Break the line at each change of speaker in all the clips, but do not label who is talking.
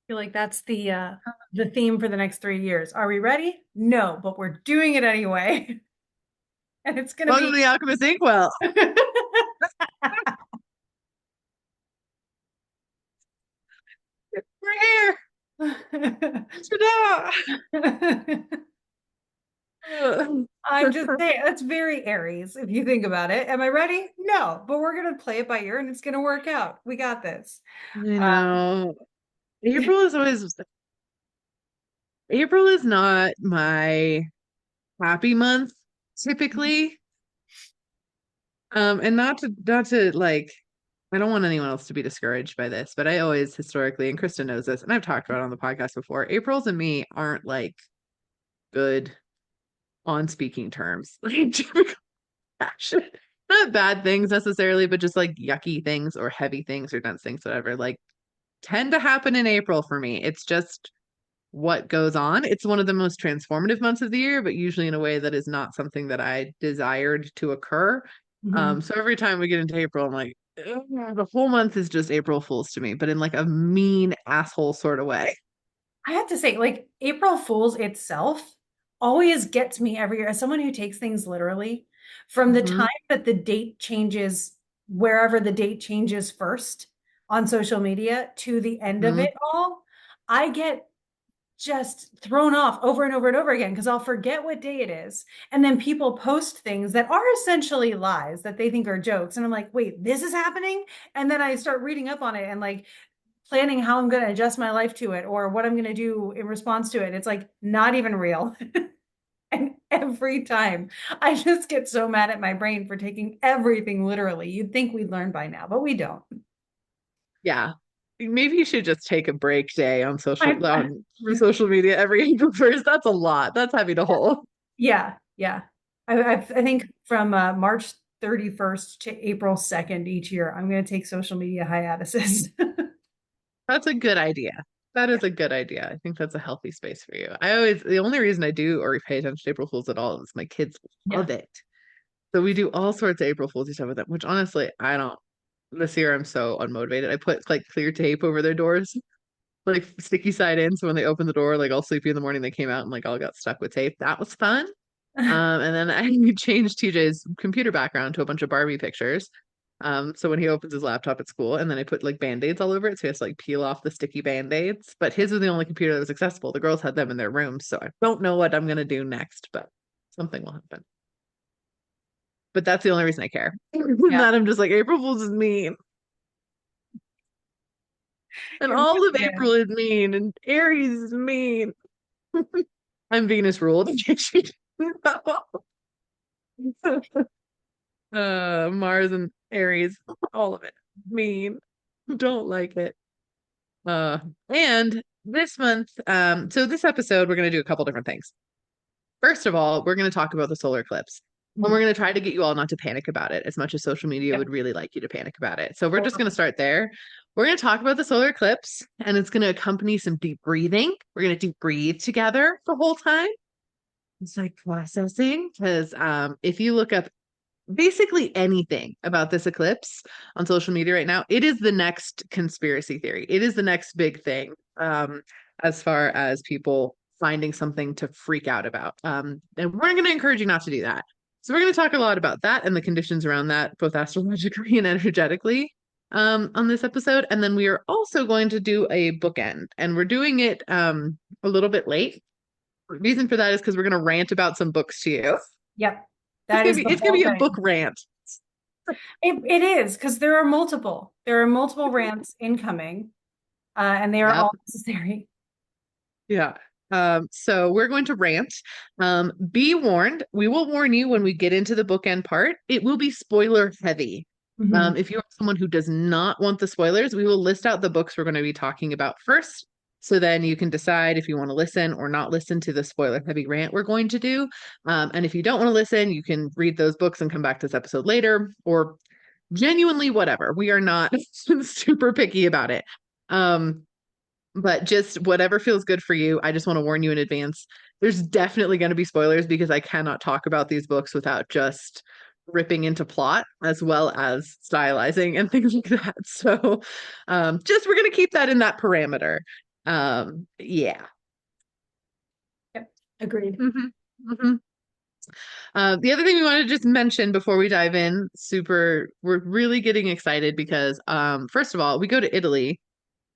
feel like that's the theme for the next 3 years. Are we ready? No, but we're doing it anyway. And it's gonna
Welcome to
be
the Alchemist Inkwell. We're here. Ta-da!
I'm just saying that's very Aries if you think about it. Am I ready? No, but we're gonna play it by ear and it's gonna work out. We got this.
I
Uh,
know. April is always April is not my happy month typically. And not to like I don't want anyone else to be discouraged by this, but I always historically, and Krista knows this, and I've talked about it on the podcast before, April's and me aren't like good on speaking terms. Like typical passion. Not bad things necessarily, but just like yucky things or heavy things or dense things, whatever. Like tend to happen in April for me. It's just what goes on. It's one of the most transformative months of the year, but usually in a way that is not something that I desired to occur.
mhm.
So every time we get into April, I'm like, "Ugh," the whole month is just April Fools to me, but in like a mean asshole sort of way.
I have to say, like April Fool's itself always gets me every year as someone who takes things literally from the
Hmm.
time that the date changes, wherever the date changes first on social media to the end of
Hmm.
it all. I get just thrown off over and over and over again because I'll forget what day it is. And then people post things that are essentially lies that they think are jokes. And I'm like, wait, this is happening? And then I start reading up on it and like planning how I'm going to adjust my life to it or what I'm going to do in response to it. It's like not even real. And every time I just get so mad at my brain for taking everything literally. You'd think we'd learn by now, but we don't.
Yeah. Maybe you should just take a break day on social
I,
for social media every April 1st. That's a lot. That's heavy to hold.
yeah, yeah. I think from March 31st to April 2nd each year, I'm going to take social media hiatuses.
That's a good idea. That
Yeah,
is a good idea. I think that's a healthy space for you. The only reason I do or pay attention to April Fools at all is my kids
yeah.
love it. So we do all sorts of April Fools stuff with them, which honestly, I don't. This year I'm so unmotivated. I put like clear tape over their doors, like sticky side in. So when they opened the door, like all sleepy in the morning, they came out and like all got stuck with tape. That was fun. And then I changed TJ's computer background to a bunch of Barbie pictures. So when he opens his laptop at school, and then I put like band-aids all over it, so he has to like peel off the sticky band-aids. But his was the only computer that was accessible. The girls had them in their rooms, so I don't know what I'm gonna do next, but something will happen. But that's the only reason I care. And
Yeah.
that I'm just like, April Fool's is mean. And
It
all of
really
April
is.
is mean, and Aries is mean. I'm Venus ruled, in case you didn't know. Mars and Aries, all of it. Mean. Don't like it. Uh, and this month, so this episode, we're going to do a couple different things. First of all, we're going to talk about the solar eclipse. And we're
Mhm.
going to try to get you all not to panic about it as much as social media would
Yep.
really like you to panic about it. So we're just going to start there. We're going to talk about the solar eclipse, and it's going to accompany some deep breathing. We're going to deep breathe together the whole time. It's like processing because if you look up basically anything about this eclipse on social media right now, it is the next conspiracy theory. It is the next big thing as far as people finding something to freak out about. And we're going to encourage you not to do that. So we're going to talk a lot about that and the conditions around that, both astrologically and energetically, on this episode. And then we are also going to do a bookend, and we're doing it a little bit late. The reason for that is because we're going to rant about some books to you.
Yep. That is the
It's gonna
whole
be a book
thing.
rant.
It is because there are multiple. There are multiple rants incoming, and they are
Yep.
all necessary.
Yeah. So we're going to rant. Be warned, we will warn you when we get into the bookend part. It will be spoiler heavy.
Mhm.
If you're someone who does not want the spoilers, we will list out the books we're going to be talking about first. So then you can decide if you want to listen or not listen to the spoiler heavy rant we're going to do. And if you don't want to listen, you can read those books and come back to this episode later, or genuinely whatever. We are not super picky about it. Um, but just whatever feels good for you. I just want to warn you in advance. There's definitely going to be spoilers because I cannot talk about these books without just ripping into plot as well as stylizing and things like that. So just we're going to keep that in that parameter. Yeah.
Yep. Agreed.
hmm hmm The other thing we want to just mention before we dive in, we're really getting excited because, first of all, we go to Italy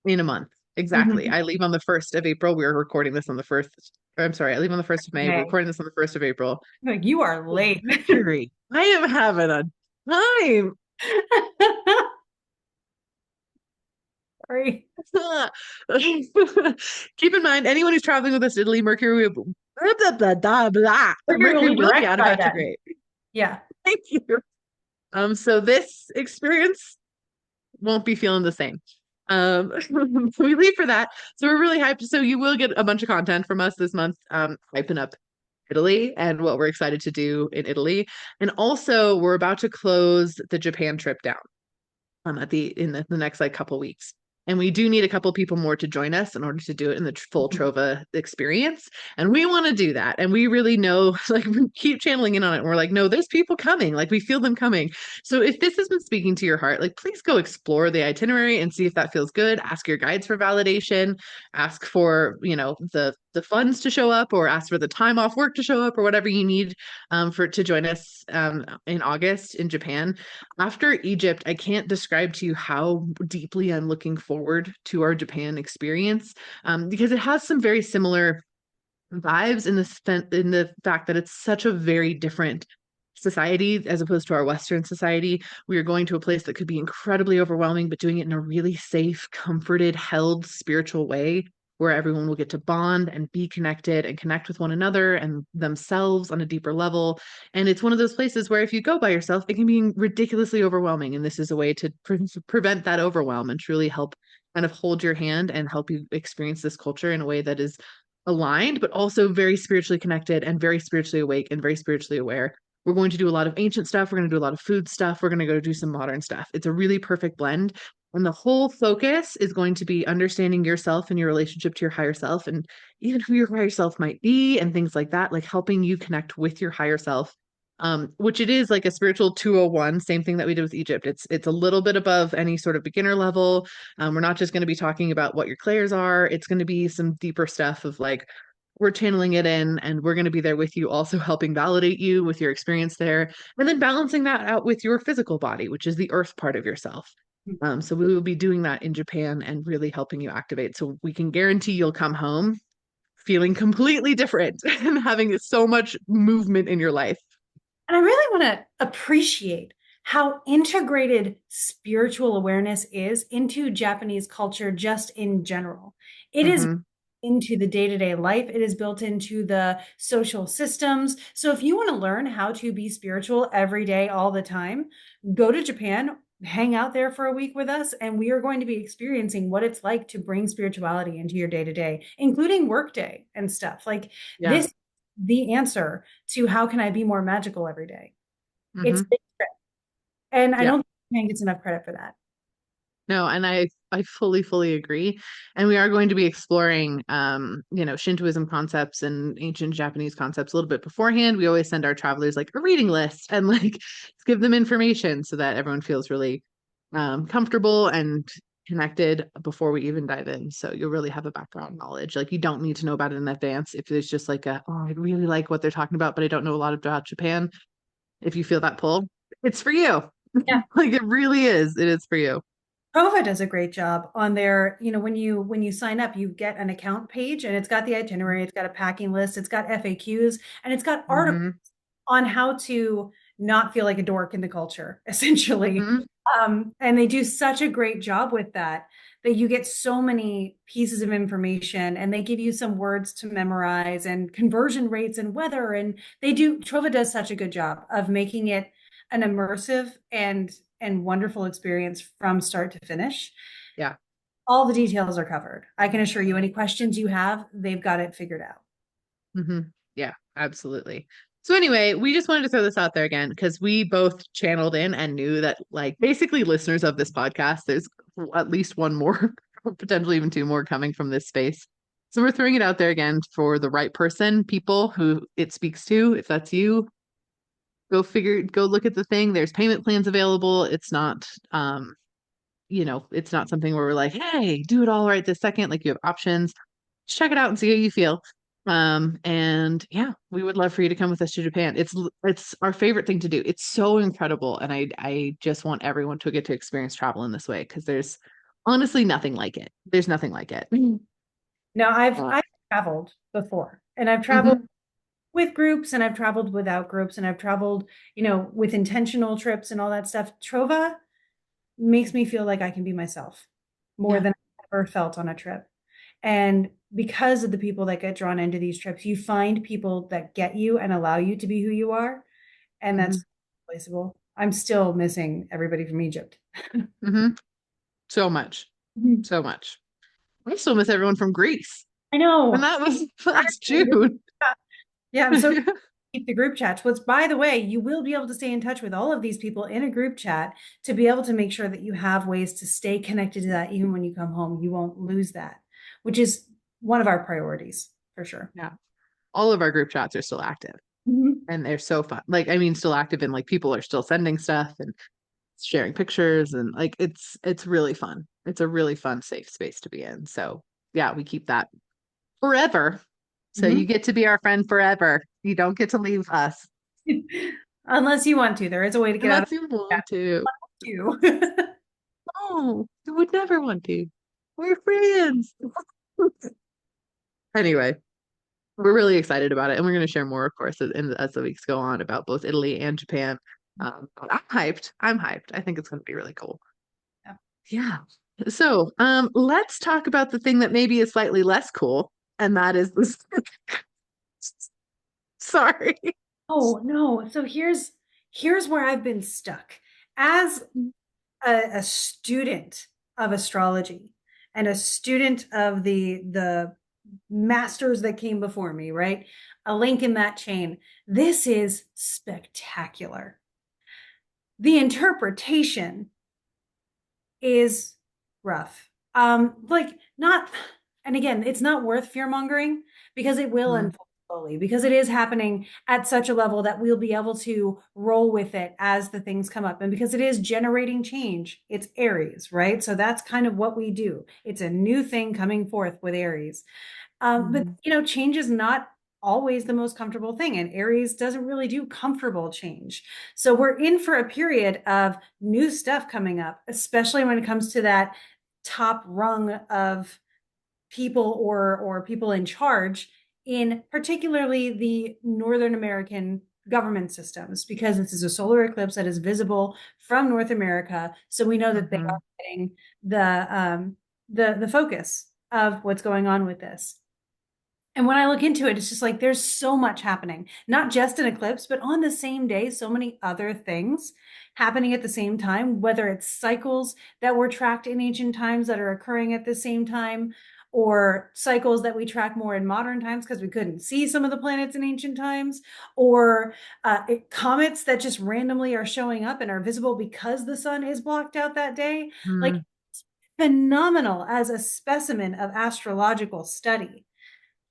in a month. Exactly.
Mhm.
I leave on the 1st of April. We're recording this on the 1st. I'm sorry, I leave on the 1st of May. We're
Okay.
recording this on the 1st of April.
Like you are late.
Mercury. I am having a time.
Sorry.
Keep in mind, anyone who's traveling with us to Italy, blah, blah, blah, blah, blah.
Mercury will
Mercury
be
will be
direct
out of
by then.
retrograde.
Yeah.
Thank you. So this experience won't be feeling the same. We leave for that. So we're really hyped. So you will get a bunch of content from us this month, hyping up Italy and what we're excited to do in Italy. And also we're about to close the Japan trip down at the next like couple weeks. And we do need a couple people more to join us in order to do it in the full
Mhm.
Trova experience. And we want to do that. And we really know, like, we keep channeling in on it. And we're like, no, there's people coming. Like, we feel them coming. So if this has been speaking to your heart, like, please go explore the itinerary and see if that feels good. Ask your guides for validation. Ask for, the funds to show up, or ask for the time off work to show up, or whatever you need for to join us in August in Japan. After Egypt, I can't describe to you how deeply I'm looking forward to our Japan experience, because it has some very similar vibes in the fact that it's such a very different society as opposed to our Western society. We are going to a place that could be incredibly overwhelming, but doing it in a really safe, comforted, held spiritual way where everyone will get to bond and be connected and connect with one another and themselves on a deeper level. And it's one of those places where if you go by yourself, it can be ridiculously overwhelming. And this is a way to prevent that overwhelm and truly help kind of hold your hand and help you experience this culture in a way that is aligned, but also very spiritually connected and very spiritually awake and very spiritually aware. We're going to do a lot of ancient stuff. We're going to do a lot of food stuff. We're going to go do some modern stuff. It's a really perfect blend. And the whole focus is going to be understanding yourself and your relationship to your higher self, and even who your higher self might be and things like that, like helping you connect with your higher self. Which it is like a spiritual 201, same thing that we did with Egypt. It's a little bit above any sort of beginner level. We're not just going to be talking about what your clairs are. It's going to be some deeper stuff of like, we're channeling it in and we're going to be there with you, also helping validate you with your experience there. And then balancing that out with your physical body, which is the earth part of yourself. So we will be doing that in Japan and really helping you activate. So we can guarantee you'll come home feeling completely different and having so much movement in your life.
And I really want to appreciate how integrated spiritual awareness is into Japanese culture just in general. It is
hmm
into the day-to-day life. It is built into the social systems. So if you want to learn how to be spiritual every day, all the time, go to Japan, hang out there for a week with us, and we are going to be experiencing what it's like to bring spirituality into your day-to-day, including workday and stuff. Like
Yeah.
this, the answer to how can I be more magical every day. It's
hmm
big trip. And I
Yeah.
don't think Japan gets enough credit for that.
No, and I fully agree. And we are going to be exploring Shintoism concepts and ancient Japanese concepts a little bit beforehand. We always send our travelers like a reading list and like give them information so that everyone feels really comfortable and connected before we even dive in. So you'll really have a background knowledge. Like you don't need to know about it in advance. If there's just like I really like what they're talking about, but I don't know a lot about Japan. If you feel that pull, it's for you.
Yeah.
Like it really is. It is for you.
Prova does a great job on their, when you sign up, you get an account page and it's got the itinerary, it's got a packing list, it's got FAQs, and it's got articles
hmm
on how to not feel like a dork in the culture, essentially.
hmm
And they do such a great job with that that you get so many pieces of information and they give you some words to memorize and conversion rates and weather. And Trova does such a good job of making it an immersive and wonderful experience from start to finish.
Yeah.
All the details are covered. I can assure you any questions you have, they've got it figured out.
hmm Yeah, absolutely. So anyway, we just wanted to throw this out there again because we both channeled in and knew that like basically listeners of this podcast, there's at least one more, potentially even two more coming from this space. So we're throwing it out there again for the right person, people who it speaks to. If that's you, go look at the thing. There's payment plans available. It's not it's not something where we're like, hey, do it all right this second. Like you have options. Just check it out and see how you feel. And yeah, we would love for you to come with us to Japan. It's our favorite thing to do. It's so incredible. And I just want everyone to get to experience travel in this way because there's honestly nothing like it. There's nothing like it.
No,
Uh,
I've traveled before, and I've traveled
mhm,
with groups, and I've traveled without groups, and I've traveled, with intentional trips and all that stuff. Trova makes me feel like I can be myself more
yeah.
than I've ever felt on a trip. And because of the people that get drawn into these trips, you find people that get you and allow you to be who you are. And
Hmm.
that's replaceable. I'm still missing everybody from Egypt.
Hmm. So much.
Mhm.
So much. I still miss everyone from Greece.
I
And
know.
that was
I
last
really
June.
Yeah, I'm so keep the group chats. Which, by the way, you will be able to stay in touch with all of these people in a group chat to be able to make sure that you have ways to stay connected to that even when you come home. You won't lose that, which is one of our priorities for sure.
Yeah. All of our group chats are still active
Mhm.
and they're so fun. Like, I mean, still active and like people are still sending stuff and sharing pictures and like it's really fun. It's a really fun, safe space to be in. So yeah, we keep that forever. So you
Mhm.
get to be our friend forever. You don't get to leave us
Unless you want to, there is a way to get out of
unless you
that
want to.
too.
No, you would never want to. We're friends. Anyway, we're really excited about it, and we're going to share more, of course, as the weeks go on about both Italy and Japan. But I'm hyped. I'm hyped. I think it's going to be really cool.
Yeah.
Yeah. So, let's talk about the thing that maybe is slightly less cool, and that is this. Sorry.
Oh no. So here's where I've been stuck. As a student of astrology and a student of the masters that came before me, right? A link in that chain. This is spectacular. The interpretation is rough. Like not, and again, it's not worth fear mongering because it will
Mm-hmm.
unfold slowly, because it is happening at such a level that we'll be able to roll with it as the things come up. And because it is generating change, it's Aries, right? So that's kind of what we do. It's a new thing coming forth with Aries. But
Mm-hmm.
change is not always the most comfortable thing, and Aries doesn't really do comfortable change. So we're in for a period of new stuff coming up, especially when it comes to that top rung of people or people in charge in particularly the Northern American government systems, because this is a solar eclipse that is visible from North America. So we know that they
Mm-hmm.
are getting the focus of what's going on with this. And when I look into it, it's just like there's so much happening, not just an eclipse, but on the same day, so many other things happening at the same time, whether it's cycles that were tracked in ancient times that are occurring at the same time, or cycles that we track more in modern times because we couldn't see some of the planets in ancient times, or comets that just randomly are showing up and are visible because the sun is blocked out that day. Like, phenomenal as a specimen of astrological study.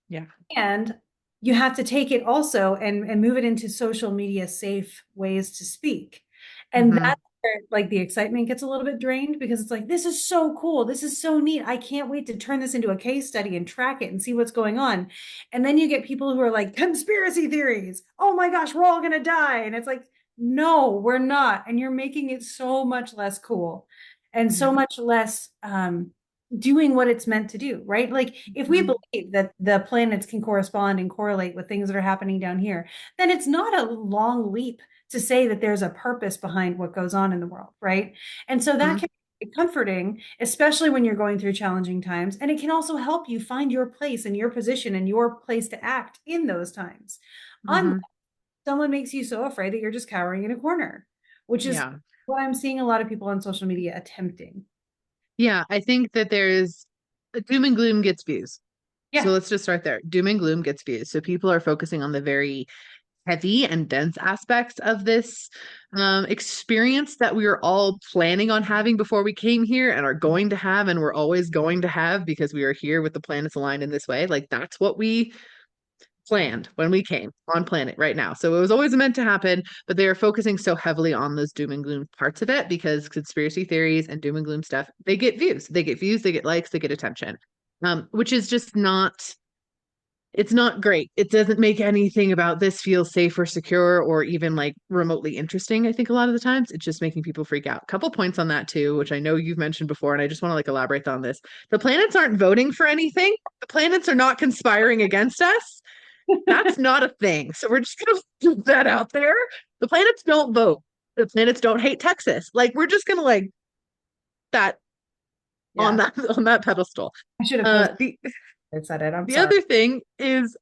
Yeah.
And you have to take it also and move it into social media safe ways to speak. And
Mm-hmm.
that's where like the excitement gets a little bit drained, because it's like, this is so cool. This is so neat. I can't wait to turn this into a case study and track it and see what's going on. And then you get people who are like, conspiracy theories. Oh my gosh, we're all going to die. And it's like, no, we're not. And you're making it so much less cool and
Yeah.
so much less doing what it's meant to do, right? Like if we
Mm-hmm.
believe that the planets can correspond and correlate with things that are happening down here, then it's not a long leap to say that there's a purpose behind what goes on in the world, right? And so that can be comforting, especially when you're going through challenging times. And it can also help you find your place and your position and your place to act in those times. Unless
Mm-hmm.
someone makes you so afraid that you're just cowering in a corner, which is
Yeah.
what I'm seeing a lot of people on social media attempting.
Yeah. I think that there's doom and gloom gets views. So
Yeah.
let's just start there. Doom and gloom gets views. So people are focusing on the very heavy and dense aspects of this experience that we were all planning on having before we came here and are going to have and we're always going to have because we are here with the planets aligned in this way. Like that's what we planned when we came on planet right now. So it was always meant to happen, but they are focusing so heavily on those doom and gloom parts of it because conspiracy theories and doom and gloom stuff, they get views. They get views, they get likes, they get attention. Which is just not it's not great. It doesn't make anything about this feel safe or secure or even like remotely interesting, I think a lot of the times. It's just making people freak out. A couple points on that too, which I know you've mentioned before, and I just want to like elaborate on this. The planets aren't voting for anything. The planets are not conspiring against us. That's not a thing. So we're just gonna put that out there. The planets don't vote. The planets don't hate Texas. Like we're just gonna like that
Yeah.
on that pedestal.
I should have
Uh
posted
the
I said it. I'm
the
sorry.
other thing is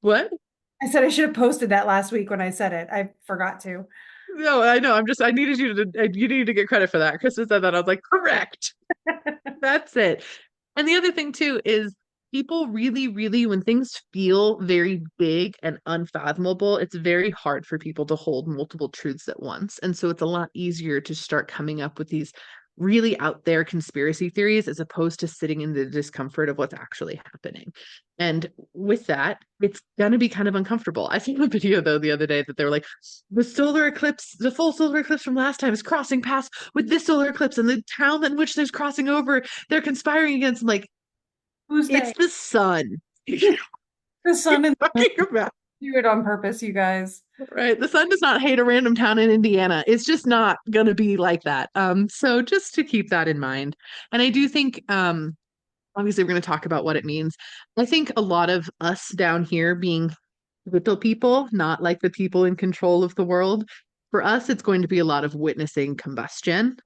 what?
I said I should have posted that last week when I said it. I forgot to.
No, I know. I needed you need to get credit for that. Krista said that. I was like, correct. That's it. And the other thing too is people really, really, when things feel very big and unfathomable, it's very hard for people to hold multiple truths at once. And so it's a lot easier to start coming up with these really out there conspiracy theories as opposed to sitting in the discomfort of what's actually happening. And with that, it's going to be kind of uncomfortable. I saw a video though the other day that they were like, the solar eclipse, the full solar eclipse from last time is crossing paths with this solar eclipse, and the town in which there's crossing over, they're conspiring against. I'm like,
Who's
it's
they?
the sun.
The sun and the moon
Talking about
do it on purpose, you guys.
right. The sun does not hate a random town in Indiana. It's just not gonna be like that. So just to keep that in mind. And I do think obviously we're gonna talk about what it means. I think a lot of us down here being little people, not like the people in control of the world, for us, it's going to be a lot of witnessing combustion.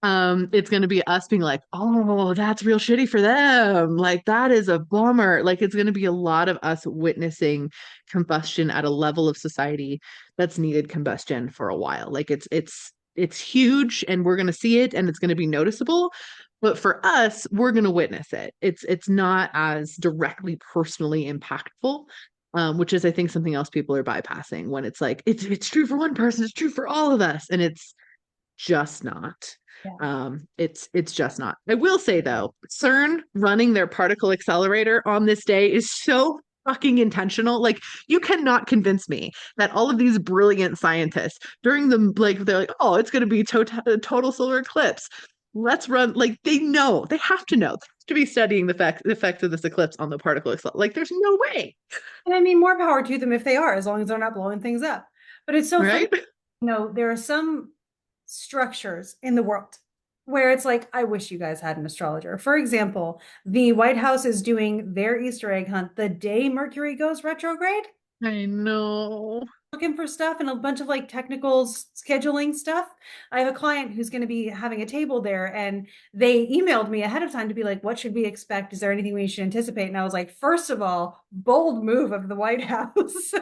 It's going to be us being like, oh, that's real shitty for them. Like that is a bummer. Like it's going to be a lot of us witnessing combustion at a level of society that's needed combustion for a while. Like it's huge and we're going to see it and it's going to be noticeable. But for us, we're going to witness it. It's not as directly personally impactful. Which is, I think, something else people are bypassing when it's like it's true for one person, it's true for all of us, and it's just not.
Yeah.
It's just not. I will say though, CERN running their particle accelerator on this day is so fucking intentional. Like you cannot convince me that all of these brilliant scientists during the like they're like, oh, it's going to be total solar eclipse. Let's run. Like they know, they have to know. They have to be studying the effects of this eclipse on the particle accelerator. Like there's no way,
And I mean, more power to them if they are, as long as they're not blowing things up. But it's so funny.
right?
There are some structures in the world where it's like, I wish you guys had an astrologer. For example, the White House is doing their Easter egg hunt the day Mercury goes retrograde,
I know.
looking for stuff and a bunch of like technical scheduling stuff. I have a client who's going to be having a table there and they emailed me ahead of time to be like, what should we expect? Is there anything we should anticipate? And I was like, first of all, bold move of the White House.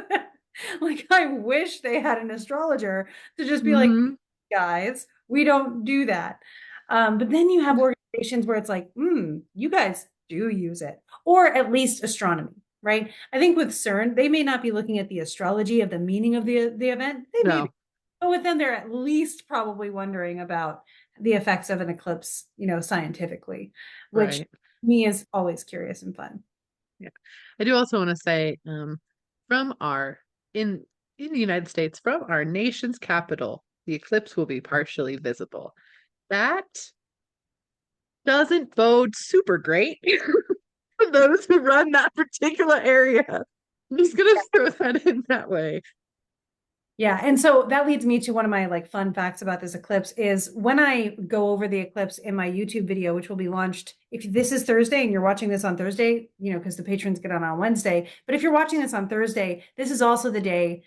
Like, I wish they had an astrologer to just be like,
Hmm.
guys, we don't do that. But then you have organizations where it's like, you guys do use it, or at least astronomy, right? I think with CERN, they may not be looking at the astrology of the meaning of the event. They may be,
No,
but with them, they're at least probably wondering about the effects of an eclipse, scientifically, which
right.
me is always curious and fun.
Yeah. I do also want to say, from our in the United States, from our nation's capital, the eclipse will be partially visible. That doesn't bode super great for those who run that particular area. I'm just gonna throw that in that way.
Yeah, and so that leads me to one of my like fun facts about this eclipse is when I go over the eclipse in my YouTube video, which will be launched if this is Thursday and you're watching this on Thursday, because the patrons get on Wednesday. But if you're watching this on Thursday, this is also the day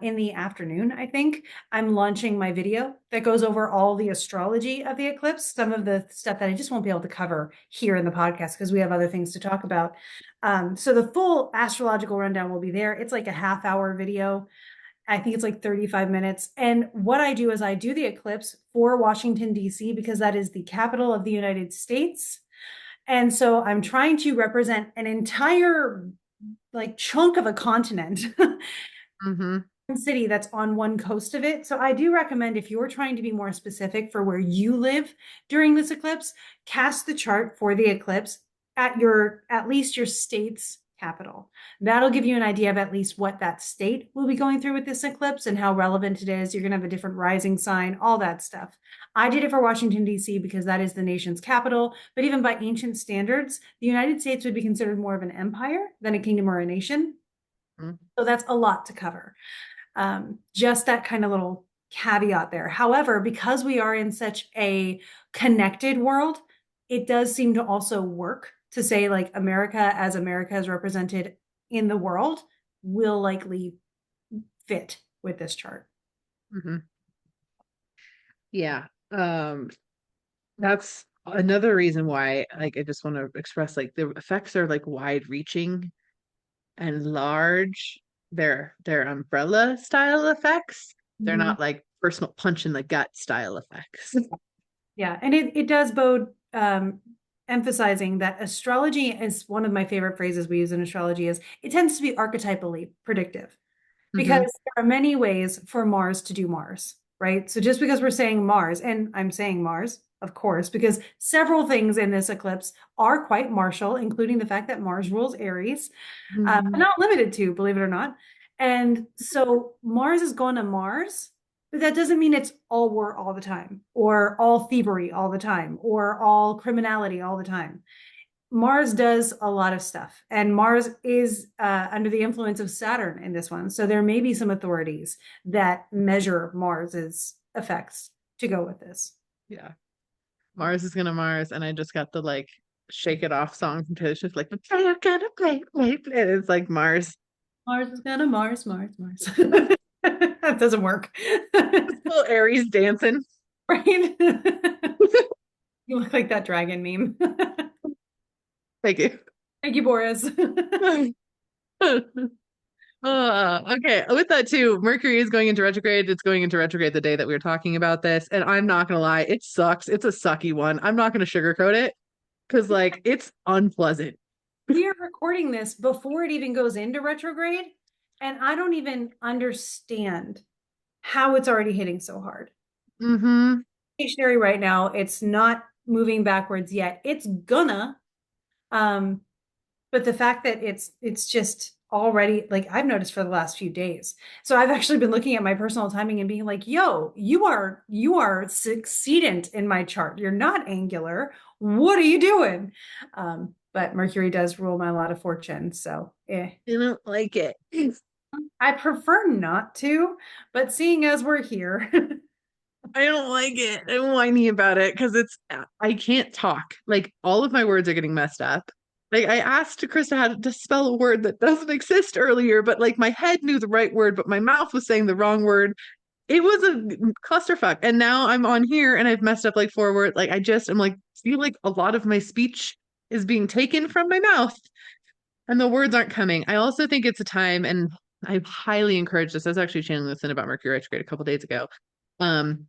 in the afternoon, I think, I'm launching my video that goes over all the astrology of the eclipse, some of the stuff that I just won't be able to cover here in the podcast because we have other things to talk about. So the full astrological rundown will be there. It's like a half-hour video. I think it's like 35 minutes. And what I do is I do the eclipse for Washington, D.C., because that is the capital of the United States. And so I'm trying to represent an entire like chunk of a continent
Hmm.
city that's on one coast of it. So I do recommend if you're trying to be more specific for where you live during this eclipse, cast the chart for the eclipse at least your state's capital. That'll give you an idea of at least what that state will be going through with this eclipse and how relevant it is. You're going to have a different rising sign, all that stuff. I did it for Washington, D.C. because that is the nation's capital. But even by ancient standards, the United States would be considered more of an empire than a kingdom or a nation.
Mhm.
So that's a lot to cover. Just that kind of little caveat there. However, because we are in such a connected world, it does seem to also work to say like America is represented in the world will likely fit with this chart.
Mhm. Yeah. That's another reason why, like, I just want to express, like, the effects are like wide reaching and large. They're umbrella style effects. They're
Mhm.
not like personal punch in the gut style effects.
Yeah, and it does bode emphasizing that astrology is one of my favorite phrases we use in astrology is it tends to be archetypally predictive because
Hmm.
there are many ways for Mars to do Mars, right? So just because we're saying Mars, and I'm saying Mars, of course, because several things in this eclipse are quite martial, including the fact that Mars rules Aries,
Hmm.
not limited to, believe it or not. And so Mars is going to Mars, but that doesn't mean it's all war all the time, or all thievery all the time, or all criminality all the time. Mars does a lot of stuff, and Mars is under the influence of Saturn in this one. So there may be some authorities that measure Mars's effects to go with this.
Yeah. Mars is gonna Mars, and I just got the like Shake It Off song from Taylor Swift, like play, I'm gonna play, play, play. It's like Mars.
Mars is gonna Mars, Mars, Mars. That doesn't work.
Little Aries dancing.
Right? You look like that dragon meme.
Thank you.
Thank you, Boris.
Okay. With that too, Mercury is going into retrograde. It's going into retrograde the day that we were talking about this, and I'm not gonna lie, it sucks. It's a sucky one. I'm not gonna sugarcoat it because like it's unpleasant.
We are recording this before it even goes into retrograde, and I don't even understand how it's already hitting so hard.
Mm-hmm.
Stationary right now, it's not moving backwards yet. It's gonna, um, but the fact that it's just already like I've noticed for the last few days. So I've actually been looking at my personal timing and being like, yo, you are succeedent in my chart. You're not angular. What are you doing? But Mercury does rule my lot of fortune. So
I don't like it.
I prefer not to, but seeing as we're here,
I don't like it. I'm whiny about it because I can't talk. Like all of my words are getting messed up. Like I asked Krista how to spell a word that doesn't exist earlier, but like my head knew the right word, but my mouth was saying the wrong word. It was a clusterfuck. And now I'm on here and I've messed up like four words. Like I'm like feel like a lot of my speech is being taken from my mouth and the words aren't coming. I also think it's a time, and I highly encourage this. I was actually channeling this in about Mercury retrograde a couple days ago. Um,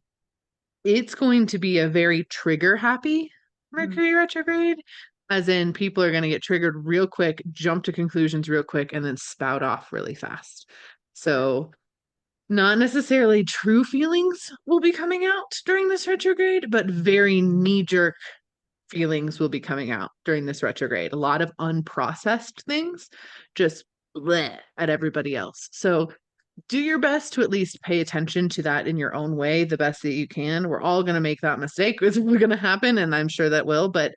it's going to be a very trigger happy Mercury retrograde, as in people are going to get triggered real quick, jump to conclusions real quick, and then spout off really fast. So, not necessarily true feelings will be coming out during this retrograde, but very knee jerk feelings will be coming out during this retrograde. A lot of unprocessed things just bleh at everybody else. So, do your best to at least pay attention to that in your own way, the best that you can. We're all going to make that mistake. It's going to happen, and I'm sure that will. But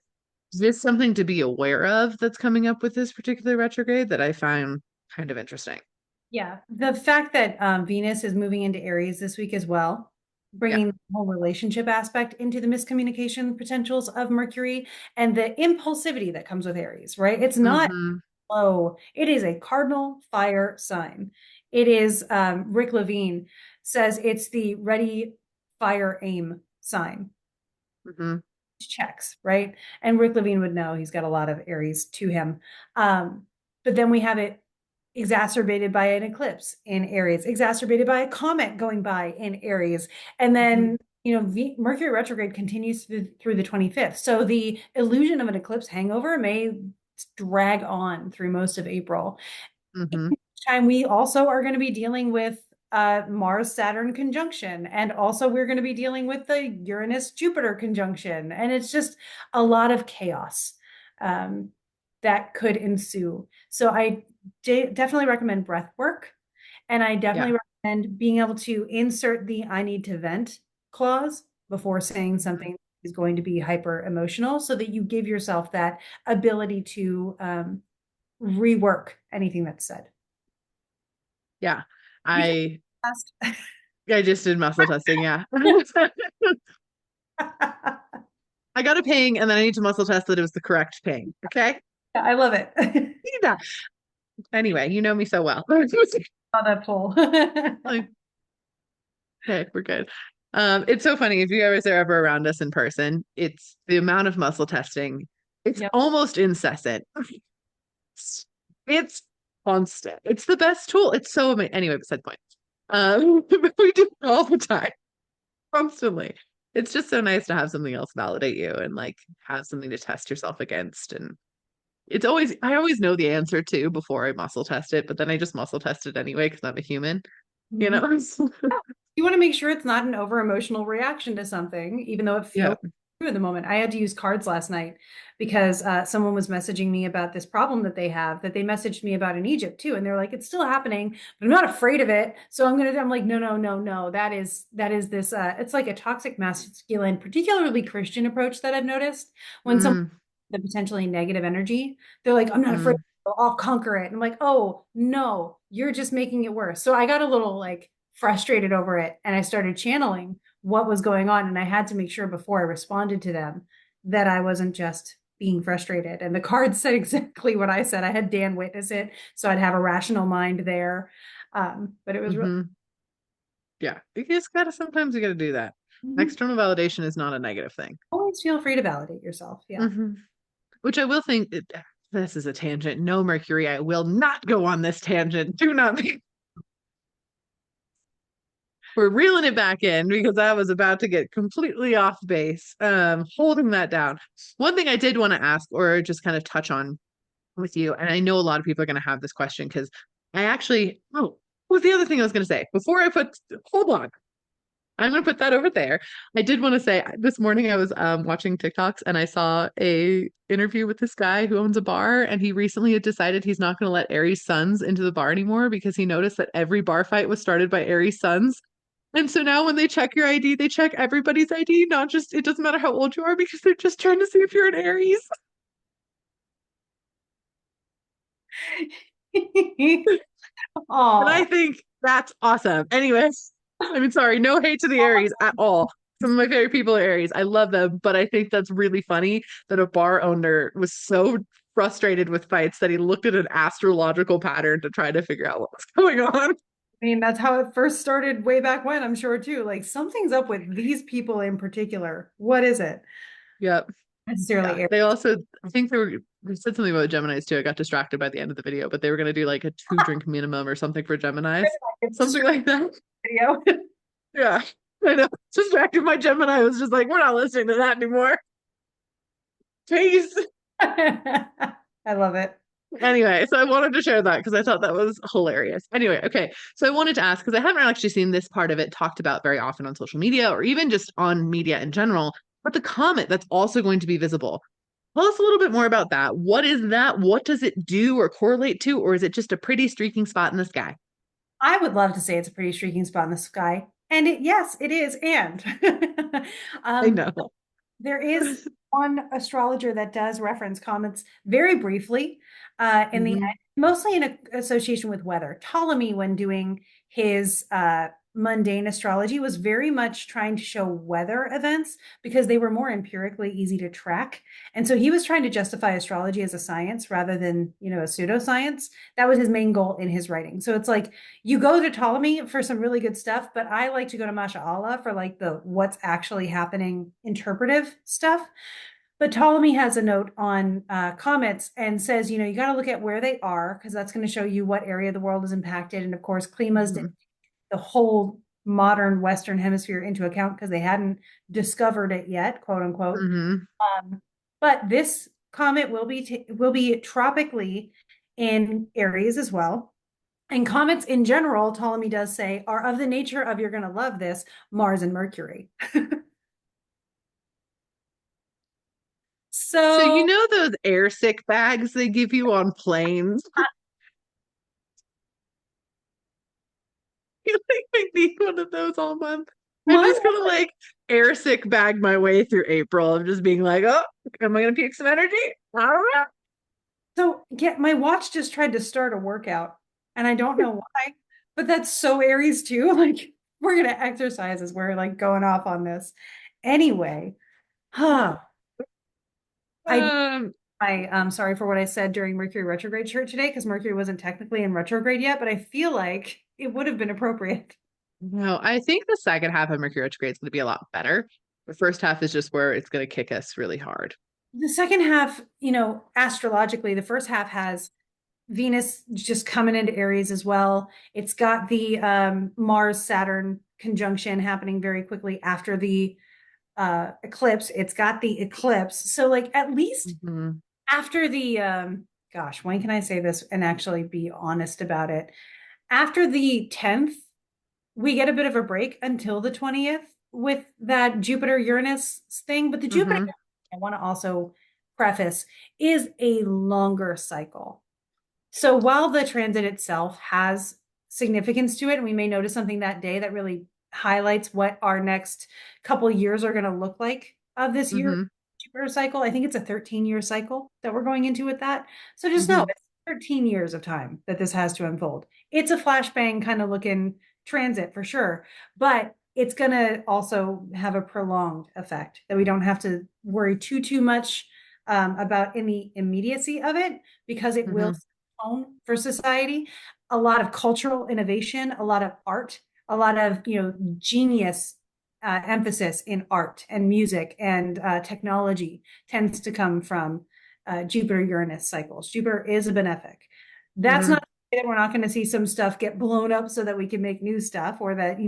just something to be aware of that's coming up with this particular retrograde that I find kind of interesting.
yeah, the fact that Venus is moving into Aries this week as well,
Yeah.
bringing the whole relationship aspect into the miscommunication potentials of Mercury and the impulsivity that comes with Aries, right? It's not
Mm-hmm.
low, it is a cardinal fire sign. It is, Rick Levine says it's the ready, fire, aim sign.
Mm-hmm.
Checks, right? And Rick Levine would know he's got a lot of Aries to him. But then we have it exacerbated by an eclipse in Aries, exacerbated by a comet going by in Aries. And
Mm-hmm.
then, Mercury retrograde continues through the 25th. So the illusion of an eclipse hangover may drag on through most of April.
Mm-hmm.
Time we also are going to be dealing with Mars Saturn conjunction, and also we're going to be dealing with the Uranus Jupiter conjunction, and it's just a lot of chaos. Um, that could ensue. So I definitely recommend breath work. And I
Yeah.
definitely recommend being able to insert the I need to vent clause before saying something is going to be hyper emotional so that you give yourself that ability to rework anything that's said.
Yeah.
You can
I
test.
I just did muscle testing, yeah. I got a ping and then I need to muscle test that it was the correct ping. Okay.
I love it.
Yeah. Anyway, you know me so well.
Saw that poll.
Like, okay, we're good. It's so funny if you guys are ever around us in person, it's the amount of muscle testing. It's
Yep.
almost incessant. It's constant. It's the best tool. It's so amazing. Anyway, beside the point. We do it all the time, constantly. It's just so nice to have something else validate you and like have something to test yourself against. And I always know the answer too before I muscle test it, but then I just muscle test it anyway because I'm a human, you
Mhm.
know?
You want to make sure it's not an over emotional reaction to something, even though it
Yeah.
feels true in the moment. I had to use cards last night because someone was messaging me about this problem that they have that they messaged me about in Egypt too. And they're like, it's still happening, but I'm not afraid of it. So I'm like, no, no, no, no. That is this, it's like a toxic masculine, particularly Christian approach that I've noticed when someone
Mm,
the potentially negative energy, they're like, I'm not afraid.
mm,
I'll conquer it. And I'm like, oh no, you're just making it worse. So I got a little like frustrated over it and I started channeling what was going on. And I had to make sure before I responded to them that I wasn't just being frustrated. And the card said exactly what I said. I had Dan witness it, so I'd have a rational mind there. But it was really
hmm. Yeah. Sometimes you gotta do that.
Mhm.
External validation is not a negative thing.
Always feel free to validate yourself. Yeah.
Hmm. Which I will think this is a tangent. No, Mercury, I will not go on this tangent. Do not be. We're reeling it back in because I was about to get completely off base. Holding that down. One thing I did want to ask or just kind of touch on with you, and I know a lot of people are going to have this question because I actually, oh, what was the other thing I was going to say? Hold on. I'm gonna put that over there. I did want to say this morning I was watching TikToks and I saw a interview with this guy who owns a bar and he recently had decided he's not going to let Aries sons into the bar anymore because he noticed that every bar fight was started by Aries sons. And so now when they check your ID, they check everybody's ID, not just it doesn't matter how old you are because they're just trying to see if you're an Aries. And I
Oh,
think that's awesome. Anyways, I mean, sorry, no hate to the Aries at all. Some of my favorite people are Aries. I love them, but I think that's really funny that a bar owner was so frustrated with fights that he looked at an astrological pattern to try to figure out what was going on.
I mean, that's how it first started way back when, I'm sure too. Like something's up with these people in particular. What is it?
Yep.
Necessarily
Yeah.
Aries.
They also, I think they said something about Geminis too. I got distracted by the end of the video, but they were going to do like a 2 drink minimum or something for Geminis.
It's just
Something
a
like that.
video.
Yeah. I know. Distracted by Gemini was just like, we're not listening to that anymore. Peace.
I love it.
Anyway, so I wanted to share that because I thought that was hilarious. Anyway, okay. So I wanted to ask because I haven't actually seen this part of it talked about very often on social media or even just on media in general, but the comet that's also going to be visible. Tell us a little bit more about that. What is that? What does it do or correlate to? Or is it just a pretty streaking spot in the sky?
I would love to say it's a pretty streaking spot in the sky. And yes, it is. And
I
um,
know.
there is one astrologer that does reference comets very briefly in the
Hmm.
mostly in association with weather. Ptolemy, when doing his mundane astrology, was very much trying to show weather events because they were more empirically easy to track. And so he was trying to justify astrology as a science rather than, a pseudoscience. That was his main goal in his writing. So it's like you go to Ptolemy for some really good stuff, but I like to go to Masha Allah for like the what's actually happening interpretive stuff. But Ptolemy has a note on comets and says, you got to look at where they are because that's going to show you what area of the world is impacted. And of course, Klima's did
Hmm.
the whole modern Western hemisphere into account because they hadn't discovered it yet, quote unquote.
Hmm.
But this comet will be tropically in Aries as well. And comets in general, Ptolemy does say, are of the nature of you're going to love this Mars and Mercury.
So you
So
know those air sick bags they give you on planes? I think I need one of those all month. I'm
my
just gonna like air sick bag my way through April of just being like, oh, am I gonna puke some energy? All right.
my watch just tried to start a workout and I don't know why, but that's so Aries too. Like we're gonna exercise as we're like going off on this. Anyway, huh. I
Um,
I'm sorry for what I said during Mercury retrograde shirt today because Mercury wasn't technically in retrograde yet, but I feel like it would have been appropriate.
no, I think the second half of Mercury retrograde is gonna be a lot better. The first half is just where it's gonna kick us really hard.
The second half, astrologically, the first half has Venus just coming into Aries as well. It's got the Mars Saturn conjunction happening very quickly after the eclipse. It's got the eclipse. So, like, at least
Hmm.
after the, gosh, when can I say this and actually be honest about it? After the 10th, we get a bit of a break until the 20th with that Jupiter Uranus thing. But the Jupiter,
Hmm.
I want to also preface, is a longer cycle. So while the transit itself has significance to it, and we may notice something that day that really highlights what our next couple years are going to look like of this year
Hmm.
Jupiter cycle. I think it's a 13-year cycle that we're going into with that. So just know
Hmm.
it's 13 years of time that this has to unfold. It's a flashbang kind of looking transit for sure, but it's going to also have a prolonged effect that we don't have to worry too much about in the immediacy of it because it will
Hmm.
tone for society. A lot of cultural innovation, a lot of art, a lot of genius emphasis in art and music and technology tends to come from Jupiter Uranus cycles. Jupiter is a benefic. That's
Hmm.
not to say that we're not going to see some stuff get blown up so that we can make new stuff or that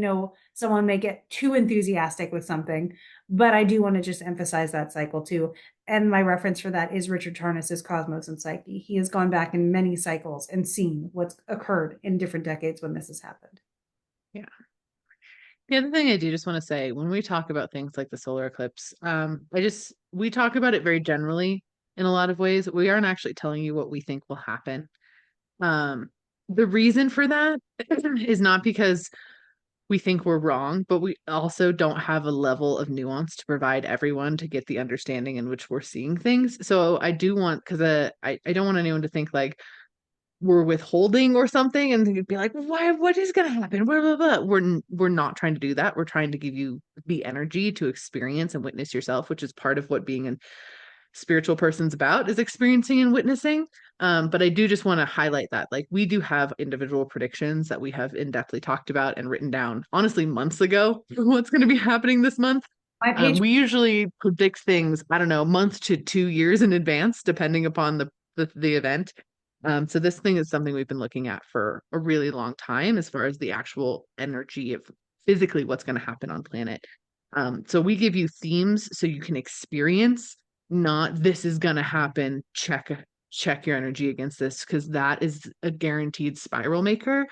someone may get too enthusiastic with something. But I do want to just emphasize that cycle too. And my reference for that is Richard Tarnas's Cosmos and Psyche. He has gone back in many cycles and seen what's occurred in different decades when this has happened.
Yeah. The other thing I do just want to say when we talk about things like the solar eclipse, we talk about it very generally in a lot of ways. We aren't actually telling you what we think will happen. Um, the reason for that is not because we think we're wrong, but we also don't have a level of nuance to provide everyone to get the understanding in which we're seeing things. So I do want, because I don't want anyone to think like, we're withholding or something and you'd be like why what is going to happen blah, blah, blah. We're not trying to do that. We're trying to give you the energy to experience and witness yourself, which is part of what being a spiritual person's about, is experiencing and witnessing. But I do just want to highlight that like we do have individual predictions that we have in-depthly talked about and written down honestly months ago what's going to be happening this month.
My page,
We usually predict things, I don't know, month to 2 years in advance depending upon the event. So this thing is something we've been looking at for a really long time as far as the actual energy of physically what's going to happen on planet. So we give you themes so you can experience, not this is going to happen. Check your energy against this because that is a guaranteed spiral maker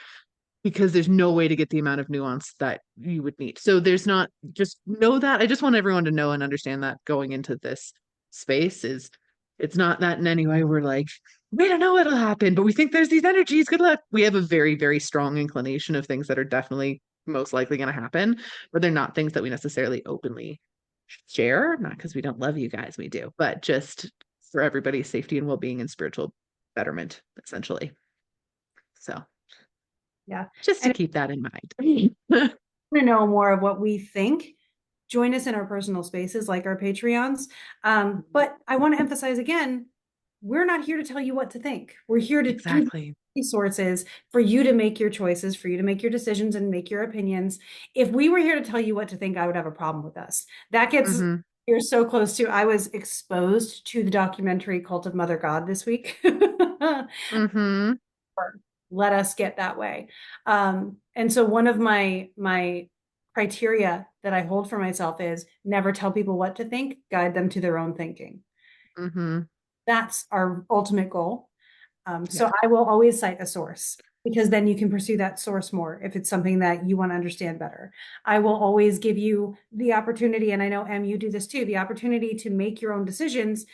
because there's no way to get the amount of nuance that you would need. So there's not, just know that. I just want everyone to know and understand that going into this space is it's not that in any way we're like, we don't know what'll happen, but we think there's these energies. Good luck. We have a very, very strong inclination of things that are definitely most likely going to happen, but they're not things that we necessarily openly share. Not because we don't love you guys, we do, but just for everybody's safety and well-being and spiritual betterment, essentially. So
yeah.
just to
And
keep that in mind.
to know more of what we think, join us in our personal spaces like our Patreons. But I want to emphasize again, we're not here to tell you what to think. We're here to give you
Exactly.
resources for you to make your choices, for you to make your decisions and make your opinions. If we were here to tell you what to think, I would have a problem with us. That gets
Hmm.
you're so close to. I was exposed to the documentary Cult of Mother God this week.
Hmm.
Let us get that way. And so one of my criteria that I hold for myself is never tell people what to think, guide them to their own thinking.
Hmm.
That's our ultimate goal.
Yeah.
So I will always cite a source because then you can pursue that source more if it's something that you want to understand better. I will always give you the opportunity, and I know Em, you do this too, the opportunity to make your own decisions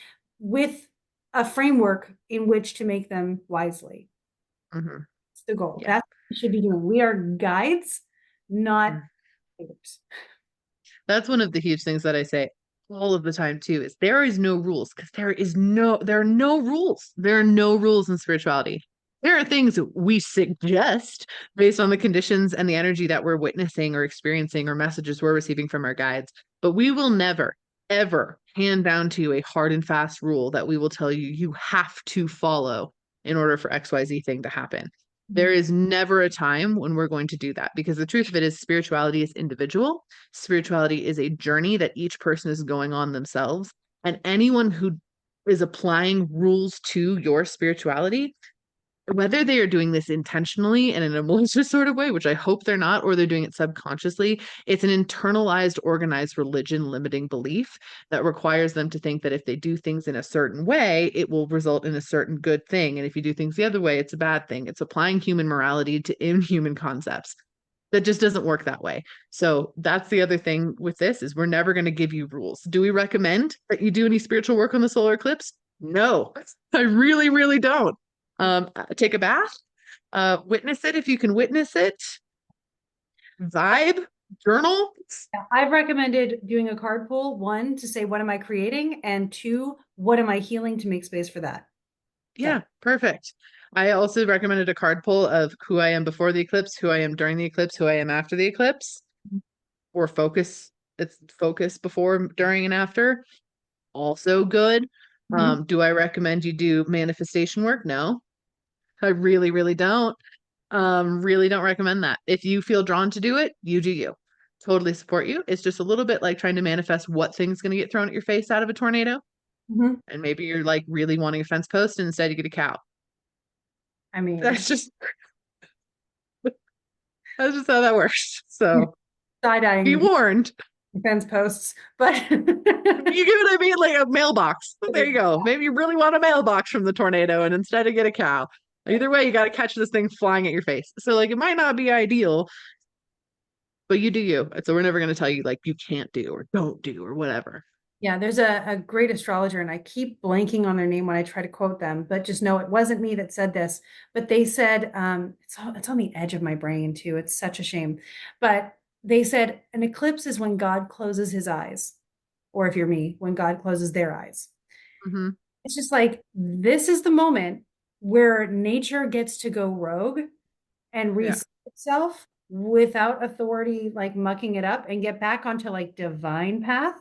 with a framework in which to make them wisely.
Hmm.
It's the goal.
Yeah.
That's what we should be doing. We are guides, not leaders.
That's one of the huge things that I say all of the time too, is there is no rules, because there are no rules. There are no rules in spirituality. There are things that we suggest based on the conditions and the energy that we're witnessing or experiencing or messages we're receiving from our guides. But we will never, ever hand down to you a hard and fast rule that we will tell you you have to follow in order for XYZ thing to happen. There
Mhm.
is never a time when we're going to do that, because the truth of it is spirituality is individual. Spirituality is a journey that each person is going on themselves. And anyone who is applying rules to your spirituality, whether they are doing this intentionally and in a malicious sort of way, which I hope they're not, or they're doing it subconsciously, it's an internalized, organized religion limiting belief that requires them to think that if they do things in a certain way, it will result in a certain good thing. And if you do things the other way, it's a bad thing. It's applying human morality to inhuman concepts. That just doesn't work that way. So that's the other thing with this, is we're never going to give you rules. Do we recommend that you do any spiritual work on the solar eclipse? No, I really, really don't. Take a bath, witness it if you can witness it, vibe, journal.
I've recommended doing a card pull, one, to say, what am I creating? And two, what am I healing to make space for that? Done.
Yeah, perfect. I also recommended a card pull of who I am before the eclipse, who I am during the eclipse, who I am after the eclipse, or focus. It's focus before, during, and after. Also good.
Mhm.
Do I recommend you do manifestation work? No, I really, really don't. Really don't recommend that. If you feel drawn to do it, you do you. Totally support you. It's just a little bit like trying to manifest what thing's going to get thrown at your face out of a tornado.
Mhm.
And maybe you're like really wanting a fence post and instead you get a cow.
I mean,
That's just that's just how that works. So be
side-eyeing
warned.
fence posts, but
You get what I mean? Like a mailbox. There you go. Maybe you really want a mailbox from the tornado and instead you get a cow. Either way, you got to catch this thing flying at your face. So like it might not be ideal, but you do you. So we're never going to tell you like you can't do or don't do or whatever.
yeah, there's a great astrologer, and I keep blanking on their name when I try to quote them, but just know it wasn't me that said this. But they said, it's on the edge of my brain too. It's such a shame. But they said an eclipse is when God closes his eyes, or if you're me, when God closes their eyes.
Hmm.
It's just like this is the moment where nature gets to go rogue and
Yeah.
reset itself without authority, like mucking it up, and get back onto like divine path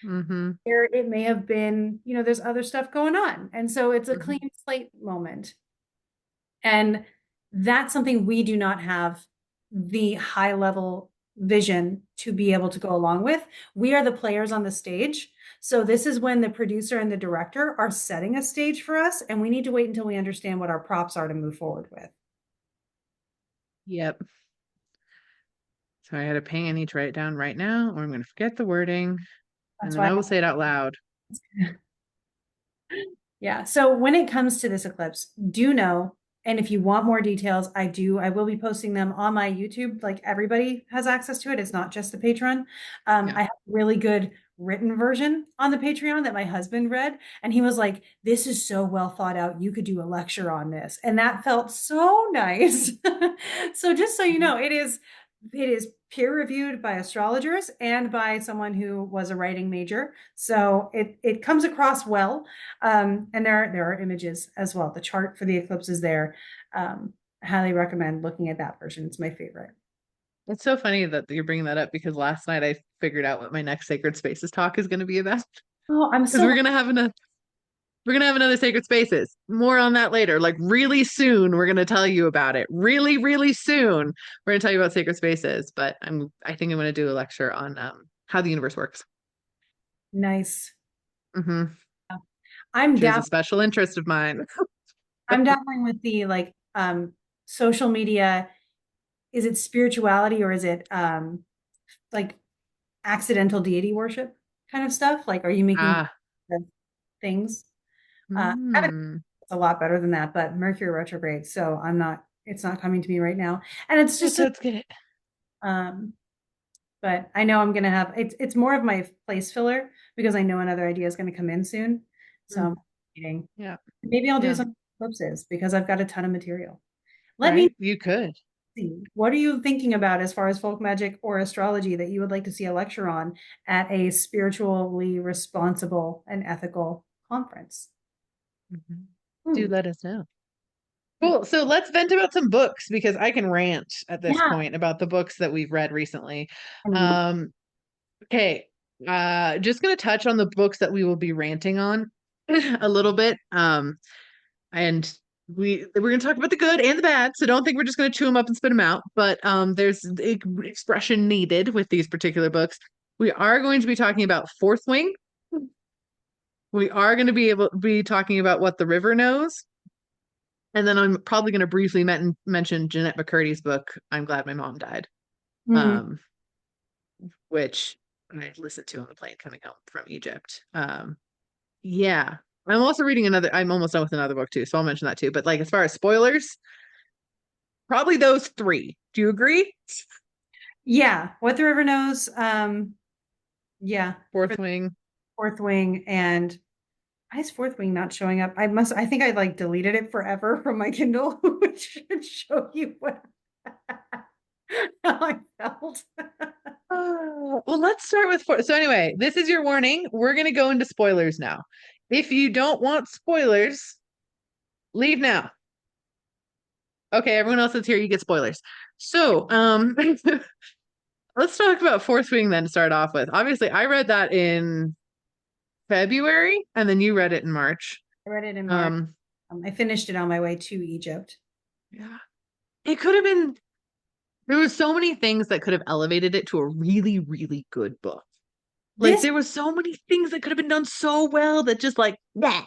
Hmm.
where it may have been, there's other stuff going on. And so it's a
Hmm.
clean slate moment. And that's something we do not have the high level vision to be able to go along with. We are the players on the stage. So this is when the producer and the director are setting a stage for us, and we need to wait until we understand what our props are to move forward with.
Yep. So I had a ping. I need to write it down right now, or I'm going to forget the wording, and
That's
then
why
I will say it out loud.
Yeah. So when it comes to this eclipse, do know, and if you want more details, I will be posting them on my YouTube. Like everybody has access to it. It's not just the Patreon.
Yeah.
I have a really good written version on the Patreon that my husband read, and he was like, "This is so well thought out. You could do a lecture on this." And that felt so nice. So just so you
Mhm.
know, it is peer reviewed by astrologers and by someone who was a writing major. So it comes across well. And there are images as well. The chart for the eclipse is there. I highly recommend looking at that version. It's my favorite.
It's so funny that you're bringing that up, because last night I figured out what my next Sacred Spaces talk is going to be about.
Oh, I'm
Because
so
we're gonna have another Sacred Spaces. More on that later. Like really soon, we're gonna tell you about it. Really, really soon, we're gonna tell you about Sacred Spaces. But I think I'm gonna do a lecture on how the universe works,
nice.
hmm
I'm
which is a
down.
special interest of mine.
I'm dabbling with the like social media. Is it spirituality, or is it like accidental deity worship kind of stuff? Like, are you making
Ah,
things? I haven't.
hmm.
It's a lot better than that, but Mercury retrograde, so I'm not. It's not coming to me right now, and it's
That's
just
how it's good.
um but I know I'm gonna have it's more of my place filler because I know another idea is gonna come in soon. So
Mm.
I'm reading.
Yeah.
Maybe I'll do
Yeah.
some eclipses because I've got a ton of material. Let me
Right. You could.
see. What are you thinking about as far as folk magic or astrology that you would like to see a lecture on at a spiritually responsible and ethical conference?
Mhm. Do
Hmm.
let us know. Cool. So let's vent about some books because I can rant at this
Yeah.
point about the books that we've read recently.
Um,
Um, okay. Just gonna touch on the books that we will be ranting on a little bit. And we're gonna talk about the good and the bad, so don't think we're just gonna chew them up and spit them out. But there's expression needed with these particular books. We are going to be talking about Fourth Wing. We are going to be talking about What the River Knows. And then I'm probably going to briefly mention Jeanette McCurdy's book, I'm Glad My Mom Died,
mhm.
um, which I listened to on the plane coming home from Egypt. Yeah. I'm almost done with another book too, so I'll mention that too. But like as far as spoilers, probably those three. Do you agree?
Yeah. What the River Knows. Yeah. For
Fourth Wing.
Fourth Wing and why is Fourth Wing not showing up? I think I like deleted it forever from my Kindle, which should show you what how I felt.
Well, let's start with four. So anyway, this is your warning. We're going to go into spoilers now. If you don't want spoilers, leave now. Okay, everyone else that's here, you get spoilers. So, let's talk about Fourth Wing then to start off with. Obviously, I read that in February, and then you read it in March.
I read it in March.
Um,
I finished it on my way to Egypt.
yeah, it could have been. There was so many things that could have elevated it to a really, really good book. Like
This
there was so many things that could have been done so well that just like that.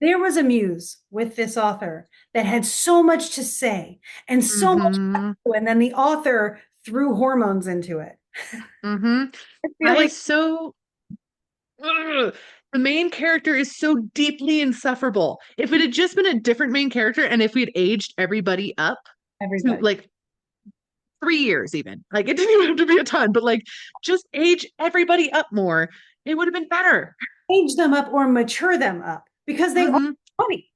There was a muse with this author that had so much to say and so much,
Mm-hmm.
and then the author threw hormones into it.
Mm-hmm.
I feel
I
like
so Ugh. The main character is so deeply insufferable. If it had just been a different main character and if we had aged everybody up to
everybody
like 3 years even, like it didn't even have to be a ton, but like just age everybody up more, it would have been better.
age them up or mature them up because they are
Mm-hmm.
20.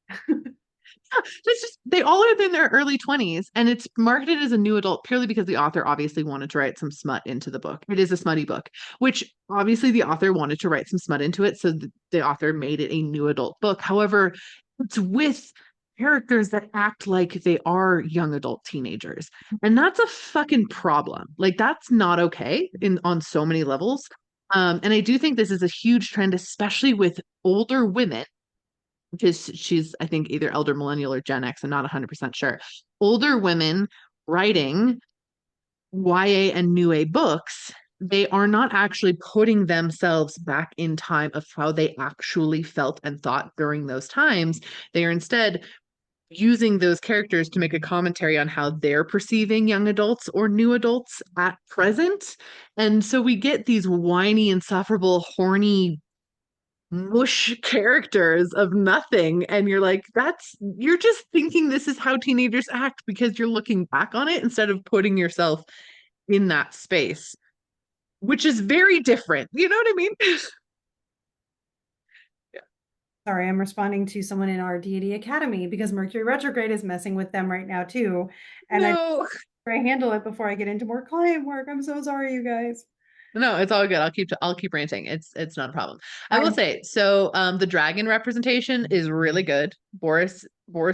It's just they all are in their early 20s and it's marketed as a new adult purely because the author obviously wanted to write some smut into the book. It is a smutty book, which obviously the author wanted to write some smut into it, so the author made it a new adult book. However, it's with characters that act like they are young adult teenagers. And that's a fucking problem. Like that's not okay in on so many levels. And I do think this is a huge trend, especially with older women because she's, I think, either elder millennial or Gen X. I'm not 100% sure. Older women writing YA and New A books, they are not actually putting themselves back in time of how they actually felt and thought during those times. They are instead using those characters to make a commentary on how they're perceiving young adults or new adults at present. And so we get these whiny, insufferable, horny mush characters of nothing and you're like you're just thinking this is how teenagers act because you're looking back on it instead of putting yourself in that space, which is very different, you know what I mean? Yeah.
Sorry, I'm responding to someone in our deity academy because Mercury retrograde is messing with them right now too. And
No,
I handle it before I get into more client work. I'm so sorry, you guys.
no, it's all good. I'll keep ranting. It's not a problem. I will
I
say so. The dragon representation is really good. Boris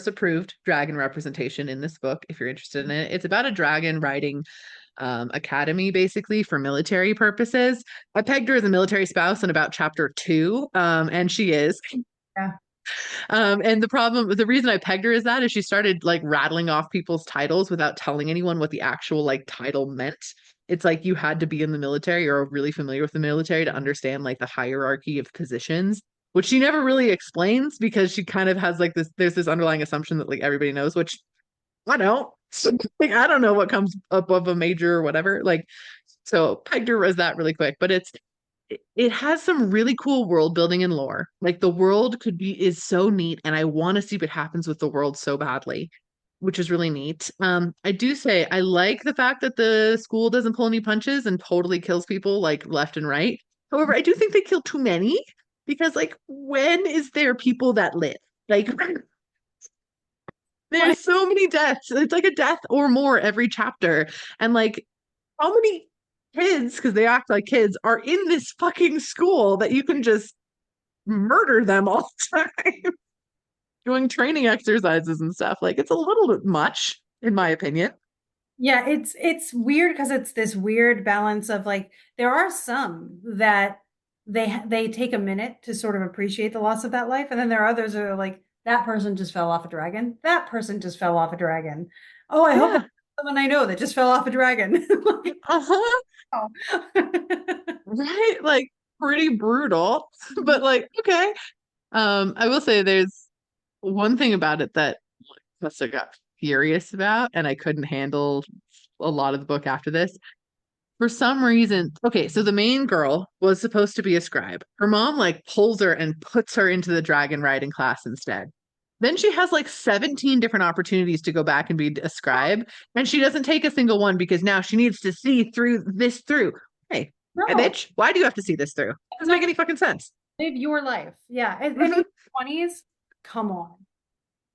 approved dragon representation in this book. If you're interested in it, it's about a dragon riding academy basically for military purposes. I pegged her as a military spouse in about chapter two, and she is.
yeah,
And the reason I pegged her is that is she started like rattling off people's titles without telling anyone what the actual like title meant. It's like you had to be in the military or really familiar with the military to understand like the hierarchy of positions, which she never really explains because she kind of has like there's this underlying assumption that like everybody knows, which I don't. Like I don't know what comes above a major or whatever. Like so pegged her as that really quick, but it has some really cool world building and lore. Like the world is so neat, and I want to see what happens with the world so badly, which is really neat. I do say I like the fact that the school doesn't pull any punches and totally kills people like left and right. However, I do think they kill too many. Because like when is there people that live? Like
What?
there's so many deaths. It's like a death or more every chapter. And like how many kids, because they act like kids, are in this fucking school that you can just murder them all the time doing training exercises and stuff. Like it's a little bit much, in my opinion.
Yeah, it's weird because it's this weird balance of like there are some that they take a minute to sort of appreciate the loss of that life, and then there are others that are like that person just fell off a dragon. That person just fell off a dragon. Oh, I hope it's
Yeah.
someone I know that just fell off a dragon. Like,
Uh-huh.
oh.
Right? Like pretty brutal. But like, okay. I will say there's one thing about it that Lester got furious about, and I couldn't handle a lot of the book after this. For some reason, okay, so the main girl was supposed to be a scribe. Her mom like pulls her and puts her into the dragon riding class instead. Then she has like 17 different opportunities to go back and be a scribe, and she doesn't take a single one because now she needs to see through this through. Hey, hey,
No,
bitch, why do you have to see this through? Doesn't make any fucking sense.
live your life. Yeah, and in
Hmm.
your 20s, come on.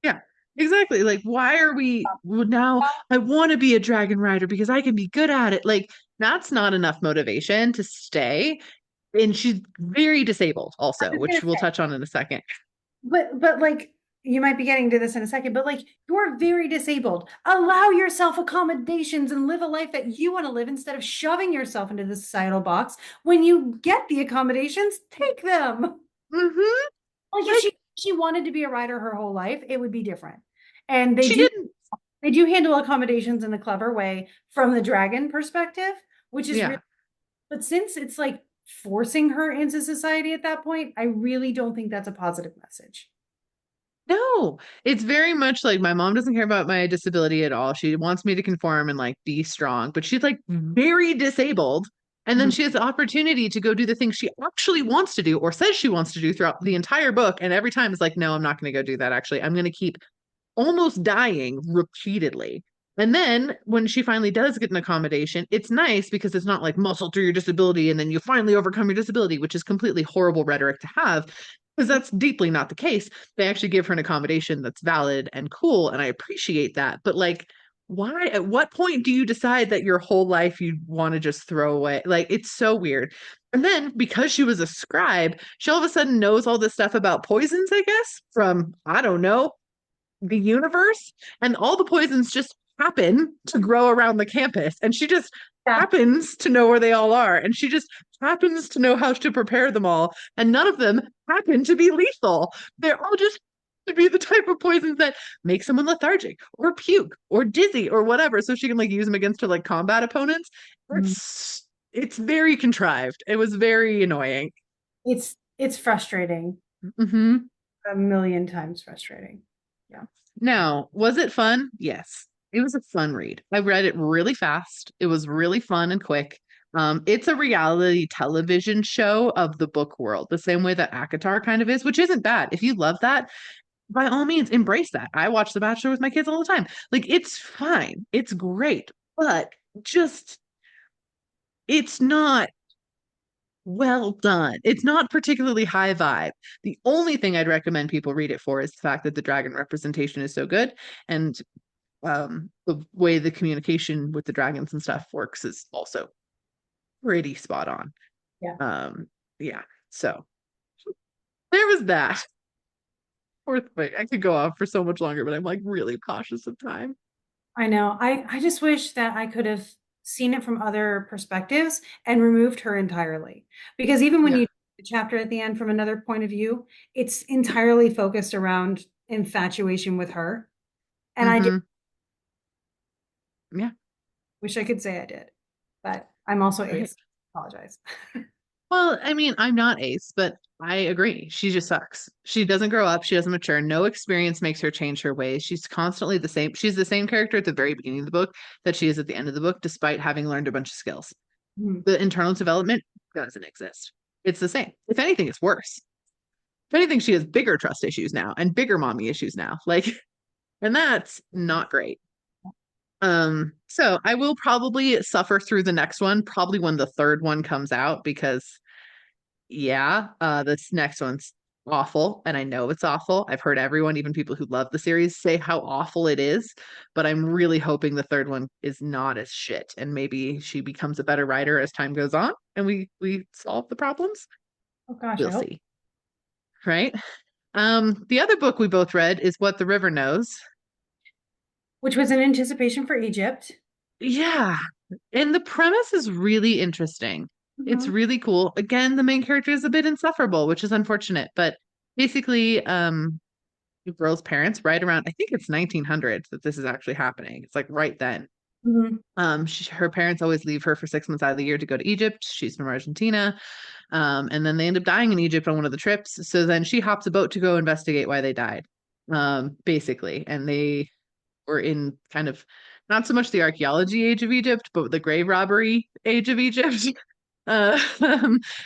Yeah, exactly. Like, why are we well, now? I want to be a dragon rider because I can be good at it. Like, that's not enough motivation to stay. And she's very disabled,
I
also,
was gonna
which we'll
say,
touch on in a second.
but like you might be getting to this in a second, but like you're very disabled. Allow yourself accommodations and live a life that you want to live instead of shoving yourself into the societal box. When you get the accommodations, take them.
Hmm.
Like if
Like,
she wanted to be a writer her whole life, it would be different. And
she didn't.
they do handle accommodations in a clever way from the dragon perspective, which is really,
Yeah.
but since it's like forcing her into society at that point, I really don't think that's a positive message.
No, it's very much like my mom doesn't care about my disability at all. She wants me to conform and like be strong, but she's like very disabled. And then
Mhm.
she has the opportunity to go do the things she actually wants to do or says she wants to do throughout the entire book. And every time it's like, no, I'm not going to go do that. Actually, I'm going to keep almost dying repeatedly. And then when she finally does get an accommodation, it's nice because it's not like muscle through your disability and then you finally overcome your disability, which is completely horrible rhetoric to have because that's deeply not the case. They actually give her an accommodation that's valid and cool. And I appreciate that. But like, why, at what point do you decide that your whole life you want to just throw away? Like, it's so weird. And then because she was a scribe, she all of a sudden knows all this stuff about poisons, I guess, from, I don't know, the universe, and all the poisons just happen to grow around the campus, and she just
Yeah.
happens to know where they all are, and she just happens to know how to prepare them all, and none of them happen to be lethal. They're all just to be the type of poisons that make someone lethargic or puke or dizzy or whatever, so she can like use them against her like combat opponents.
Mm.
It's very contrived. It was very annoying.
It's frustrating.
Hmm.
A million times frustrating. Yeah.
Now, was it fun? Yes. It was a fun read. I read it really fast. It was really fun and quick. It's a reality television show of the book world, the same way that ACOTAR kind of is, which isn't bad. If you love that, by all means, embrace that. I watch The Bachelor with my kids all the time. Like, it's fine. It's great, but just, it's not well done. It's not particularly high vibe. The only thing I'd recommend people read it for is the fact that the dragon representation is so good. And the way the communication with the dragons and stuff works is also pretty spot on.
Yeah.
Um, yeah. So there was that. Fourth book. I could go off for so much longer, but I'm like really cautious of time.
I know. I just wish that I could have seen it from other perspectives and removed her entirely. Because even when
Yeah.
you the chapter at the end from another point of view, it's entirely focused around infatuation with her. And I did
Hmm. Yeah.
wish I could say I did, but I'm also
Right.
ace. Apologize.
Well, I mean, I'm not Ace, but I agree. She just sucks. She doesn't grow up. She doesn't mature. No experience makes her change her ways. She's constantly the same. She's the same character at the very beginning of the book that she is at the end of the book, despite having learned a bunch of skills.
Mhm.
The internal development doesn't exist. It's the same. If anything, it's worse. If anything, she has bigger trust issues now and bigger mommy issues now. Like, and that's not great. So I will probably suffer through the next one, probably when the third one comes out, because Yeah, this next one's awful, and I know it's awful. I've heard everyone, even people who love the series, say how awful it is, but I'm really hoping the third one is not as shit, and maybe she becomes a better writer as time goes on, and we solve the problems.
Oh gosh, I
We'll
hope.
see, right? The other book we both read is What the River Knows.
Which was in anticipation for Egypt.
Yeah, and the premise is really interesting. It's
Mhm.
really cool. Again, the main character is a bit insufferable, which is unfortunate, but basically, the girl's parents, right around, I think it's 1900 that this is actually happening. It's like right then.
Mhm.
Her parents always leave her for 6 months out of the year to go to Egypt. She's from Argentina. And then they end up dying in Egypt on one of the trips. So then she hops a boat to go investigate why they died, basically. And they were in kind of not so much the archaeology age of Egypt, but the grave robbery age of Egypt. Uh,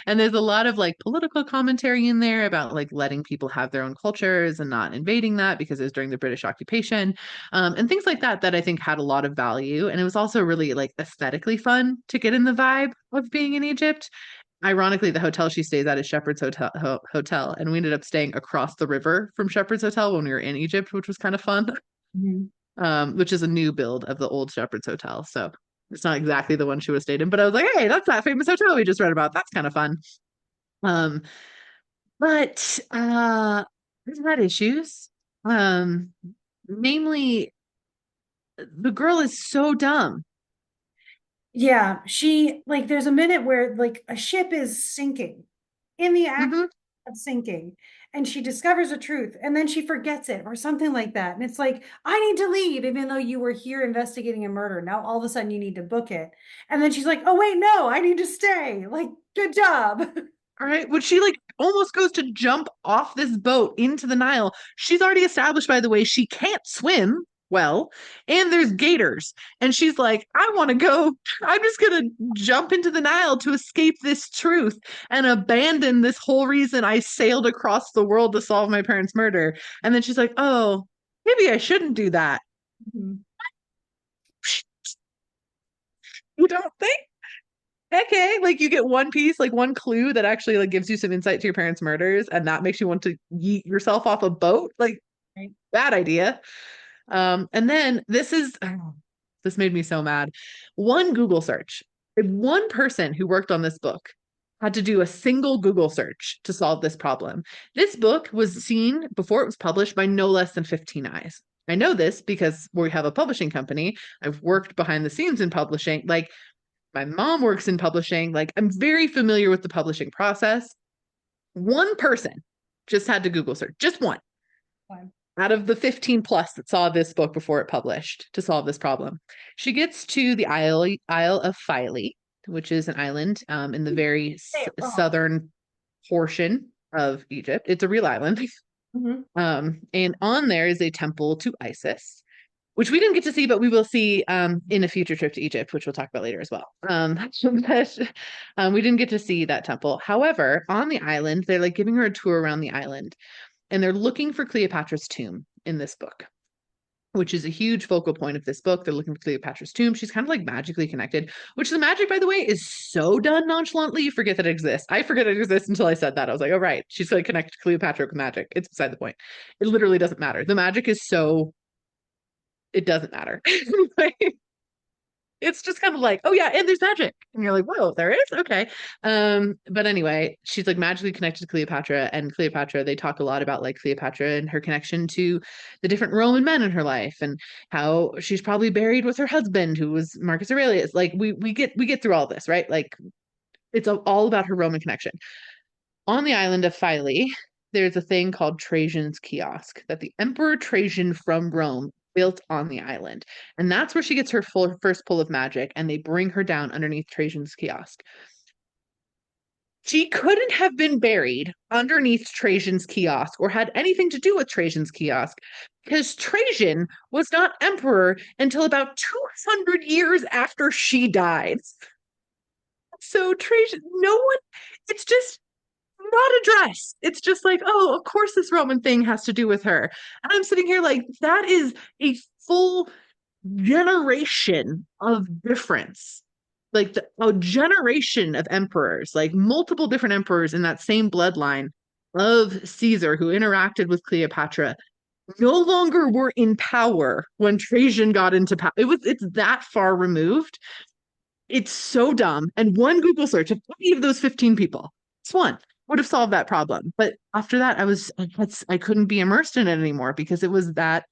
and there's a lot of like political commentary in there about like letting people have their own cultures and not invading that because it was during the British occupation, and things like that that I think had a lot of value. And it was also really like aesthetically fun to get in the vibe of being in Egypt. Ironically, the hotel she stays at is Shepherd's Hotel, and we ended up staying across the river from Shepherd's Hotel when we were in Egypt, which was kind of fun.
Mhm.
Which is a new build of the old Shepherd's Hotel. So it's not exactly the one she would have stayed in, but I was like, hey, that's that famous hotel we just read about. That's kind of fun. Um, but I've had issues. Um, Namely, the girl is so dumb.
Yeah, she like there's a minute where like a ship is sinking in the act
Hmm.
of sinking, and she discovers a truth and then she forgets it or something like that. And it's like, I need to leave, even though you were here investigating a murder. Now all of a sudden you need to book it. And then she's like, oh wait, no, I need to stay. Like, good job.
All right. When she like almost goes to jump off this boat into the Nile, she's already established, by the way, she can't swim well, and there's gators. And she's like, I want to go. I'm just going to jump into the Nile to escape this truth and abandon this whole reason I sailed across the world to solve my parents' murder. And then she's like, oh, maybe I shouldn't do that.
Mhm.
You don't think? Okay, like you get one piece, like one clue that actually like gives you some insight to your parents' murders, and that makes you want to yeet yourself off a boat. Like
Right.
bad idea. And then this made me so mad. One Google search. One person who worked on this book had to do a single Google search to solve this problem. This book was seen before it was published by no less than 15 eyes. I know this because we have a publishing company. I've worked behind the scenes in publishing. Like my mom works in publishing. Like I'm very familiar with the publishing process. One person just had to Google search, just one
Fine.
out of the 15 plus that saw this book before it published to solve this problem. She gets to the Isle of Philae, which is an island in the very
Say it wrong.
southern portion of Egypt. It's a real island.
Mhm.
And on there is a temple to Isis, which we didn't get to see, but we will see in a future trip to Egypt, which we'll talk about later as well. But we didn't get to see that temple. However, on the island, they're like giving her a tour around the island, and they're looking for Cleopatra's tomb in this book, which is a huge focal point of this book. They're looking for Cleopatra's tomb. She's kind of like magically connected, which the magic, by the way, is so done nonchalantly. You forget that it exists. I forget it exists until I said that. I was like, oh, right. She's going to connect Cleopatra with magic. It's beside the point. It literally doesn't matter. The magic is so, it doesn't matter. Like, it's just kind of like, oh yeah, and there's magic. And you're like, whoa, there is? Okay. But anyway, she's like magically connected to Cleopatra, and Cleopatra, they talk a lot about like Cleopatra and her connection to the different Roman men in her life and how she's probably buried with her husband, who was Marcus Aurelius. Like we get through all this, right? Like it's all about her Roman connection. On the island of Philae, there's a thing called Trajan's kiosk that the Emperor Trajan from Rome built on the island. And that's where she gets her first pull of magic, and they bring her down underneath Trajan's kiosk. She couldn't have been buried underneath Trajan's kiosk or had anything to do with Trajan's kiosk because Trajan was not emperor until about 200 years after she died. So Trajan, no one, it's just not addressed. It's just like, oh, of course this Roman thing has to do with her. And I'm sitting here like, that is a full generation of difference like a generation of emperors, like multiple different emperors in that same bloodline of Caesar who interacted with Cleopatra, no longer were in power when Trajan got into power. It's that far removed. It's so dumb. And one Google search of any of those 15 people, it's one, would have solved that problem. But after that, I couldn't be immersed in it anymore because it was that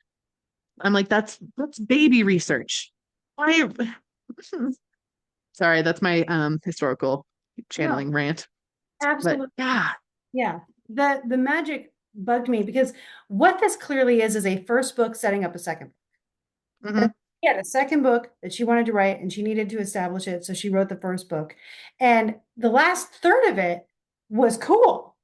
I'm like, that's baby research. Why sorry, that's my historical
No,
channeling rant. But
absolutely.
yeah.
Yeah. The magic bugged me because what this clearly is a first book setting up a second.
Hmm.
She had a second book that she wanted to write and she needed to establish it. So she wrote the first book. And the last third of it was cool.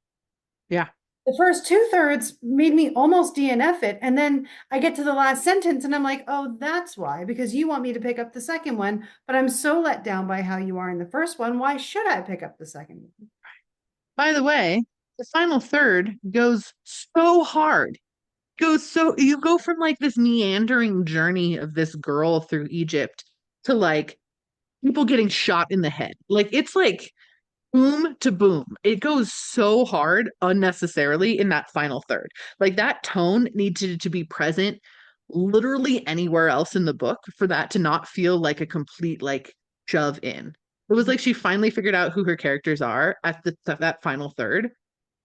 Yeah.
The first two-thirds made me almost DNF it. And then I get to the last sentence and I'm like, oh, that's why, because you want me to pick up the second one, but I'm so let down by how you are in the first one. Why should I pick up the second one?
By the way, the final third goes so hard. Goes so you go from like this meandering journey of this girl through Egypt to like people getting shot in the head. Like it's like boom to boom. It goes so hard unnecessarily in that final third. Like that tone needed to be present literally anywhere else in the book for that to not feel like a complete like shove in. It was like she finally figured out who her characters are at that final third.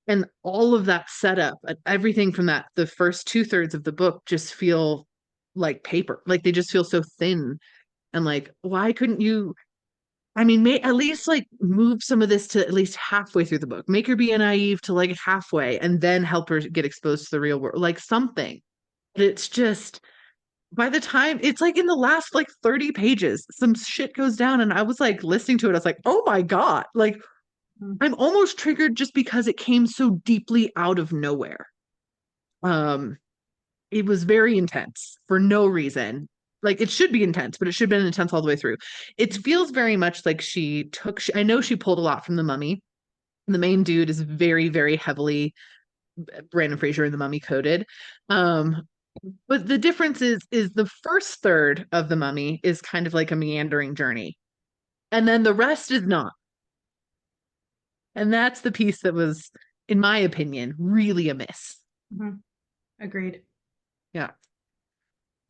And all of that setup, everything from that, the first two-thirds of the book just feel like paper. Like they just feel so thin. And like, why couldn't you I mean, at least like move some of this to at least halfway through the book. Make her be a naive to like halfway and then help her get exposed to the real world. Like something. But it's just by the time it's like in the last like 30 pages, some shit goes down and I was like listening to it. I was like, oh my God. Like I'm almost triggered just because it came so deeply out of nowhere. Um, it was very intense for no reason. Like it should be intense, but it should have been intense all the way through. It feels very much like I know she pulled a lot from the mummy. The main dude is very, very heavily Brandon Fraser in the mummy coded. Um, but the difference is the first third of the mummy is kind of like a meandering journey. And then the rest is not. And that's the piece that was, in my opinion, really a miss.
Mhm. Agreed.
Yeah.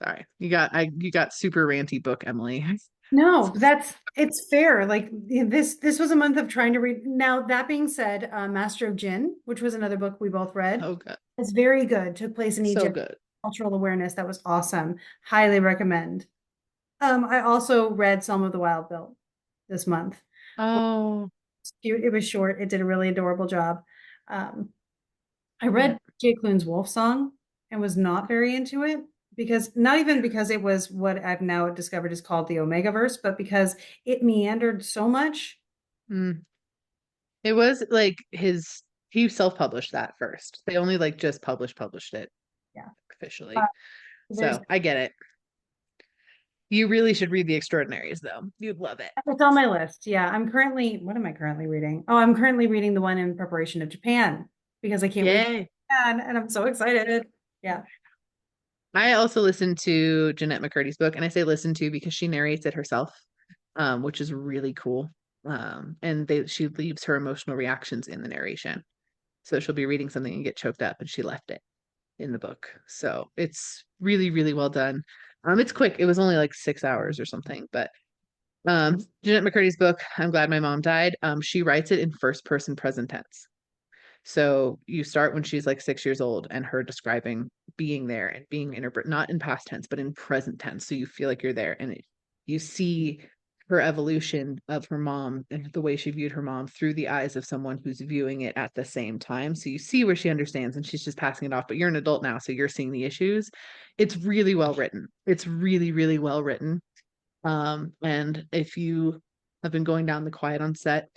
Sorry. You got super ranty book, Emily.
No, that's it's fair. Like this was a month of trying to read. Now, that being said, Master of Jinn, which was another book we both read,
So good.
is very good. Took place in
So
Egypt.
good.
Cultural awareness. That was awesome. Highly recommend. I also read Some of the Wild Bill this month.
Oh,
It's cute. It was short. It did a really adorable job. Um, I
love it.
read Jake Loon's Wolf Song and was not very into it because not even because it was what I've now discovered is called the Omegaverse, but because it meandered so much.
Mm. It was like he self-published that first. They only like just published it
Yeah. Uh,
officially.
there's
So I get it. You really should read The Extraordinaries though. You'd love it.
it's on my list. Yeah. What am I currently reading? Oh, I'm currently reading the one in preparation of Japan because I can't wait for
Yay.
Japan and I'm so excited. Yeah.
I also listened to Jeanette McCurdy's book, and I say listen to because she narrates it herself, which is really cool. And she leaves her emotional reactions in the narration. So she'll be reading something and get choked up, and she left it in the book. So it's really, really well done. It's quick. It was only like 6 hours or something, but Jeanette McCurdy's book, I'm Glad My Mom Died. She writes it in first person present tense. So you start when she's like 6 years old and her describing being there and being in her, not in past tense, but in present tense. So you feel like you're there and you see her evolution of her mom and the way she viewed her mom through the eyes of someone who's viewing it at the same time. So you see where she understands and she's just passing it off, but you're an adult now. So you're seeing the issues. It's really well written. It's really, really well written. And if you have been going down the Quiet on Set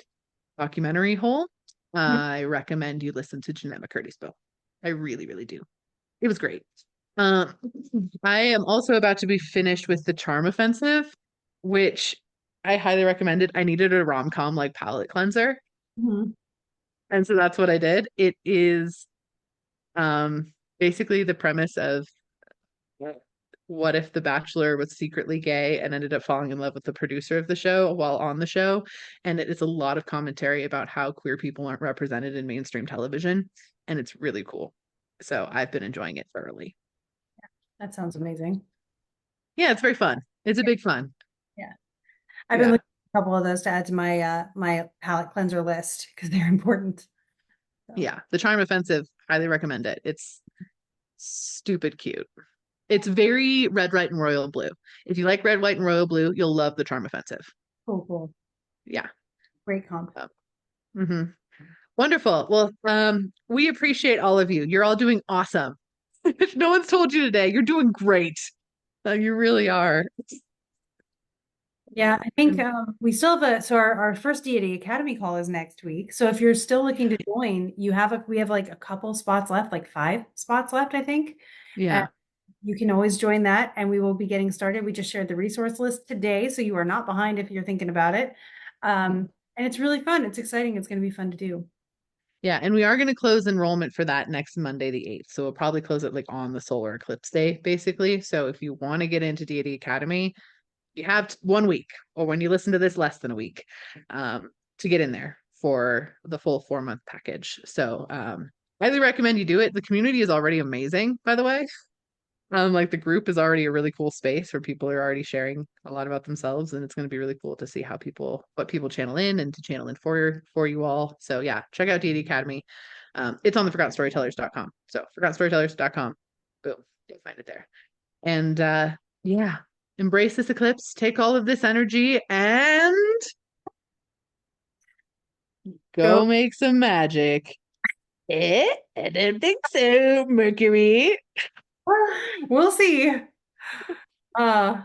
documentary hole, I recommend you listen to Jeanette McCurdy's book. I really, really do. It was great. Um, I am also about to be finished with The Charm Offensive, which I highly recommended. I needed a rom-com like palate cleanser.
Mhm.
And so that's what I did. It is basically the premise of what if the bachelor was secretly gay and ended up falling in love with the producer of the show while on the show. And it is a lot of commentary about how queer people aren't represented in mainstream television. And it's really cool. So I've been enjoying it thoroughly.
That sounds amazing.
Yeah, it's very fun. It's a big fun.
Yeah. I've been
Yeah.
looking at a couple of those to add to my my palette cleanser list because they're important. So
Yeah. The Charm Offensive, highly recommend it. It's stupid cute. It's very red, white, and royal blue. If you like red, white, and royal blue, you'll love the Charm Offensive.
cool, cool.
Yeah.
Great comp.
hmm Wonderful. Well, we appreciate all of you. You're all doing awesome. If no one's told you today, you're doing great. You really are.
Yeah, I think
And
we still have so our first Deity Academy call is next week. So if you're still looking to join, we have like a couple spots left, like 5 spots left, I think. And
yeah,
you can always join that and we will be getting started. We just shared the resource list today, so you are not behind if you're thinking about it. And it's really fun. It's exciting. It's going to be fun to do.
yeah. And we are going to close enrollment for that next Monday, the 8th. So we'll probably close it like on the solar eclipse day, basically. So if you want to get into Deity Academy, you have 1 week, or when you listen to this, less than a week, to get in there for the full 4-month package. So highly recommend you do it. The community is already amazing, by the way. Like the group is already a really cool space where people are already sharing a lot about themselves, and it's going to be really cool to see what people channel in and to channel in for you all. So yeah, check out Deity Academy. It's on the ForgottenStorytellers.com. So ForgottenStorytellers.com. Boom, you'll find it there. And yeah, embrace this eclipse, take all of this energy, and
Go.
go make some magic. I don't think so, Mercury.
We'll see. Uh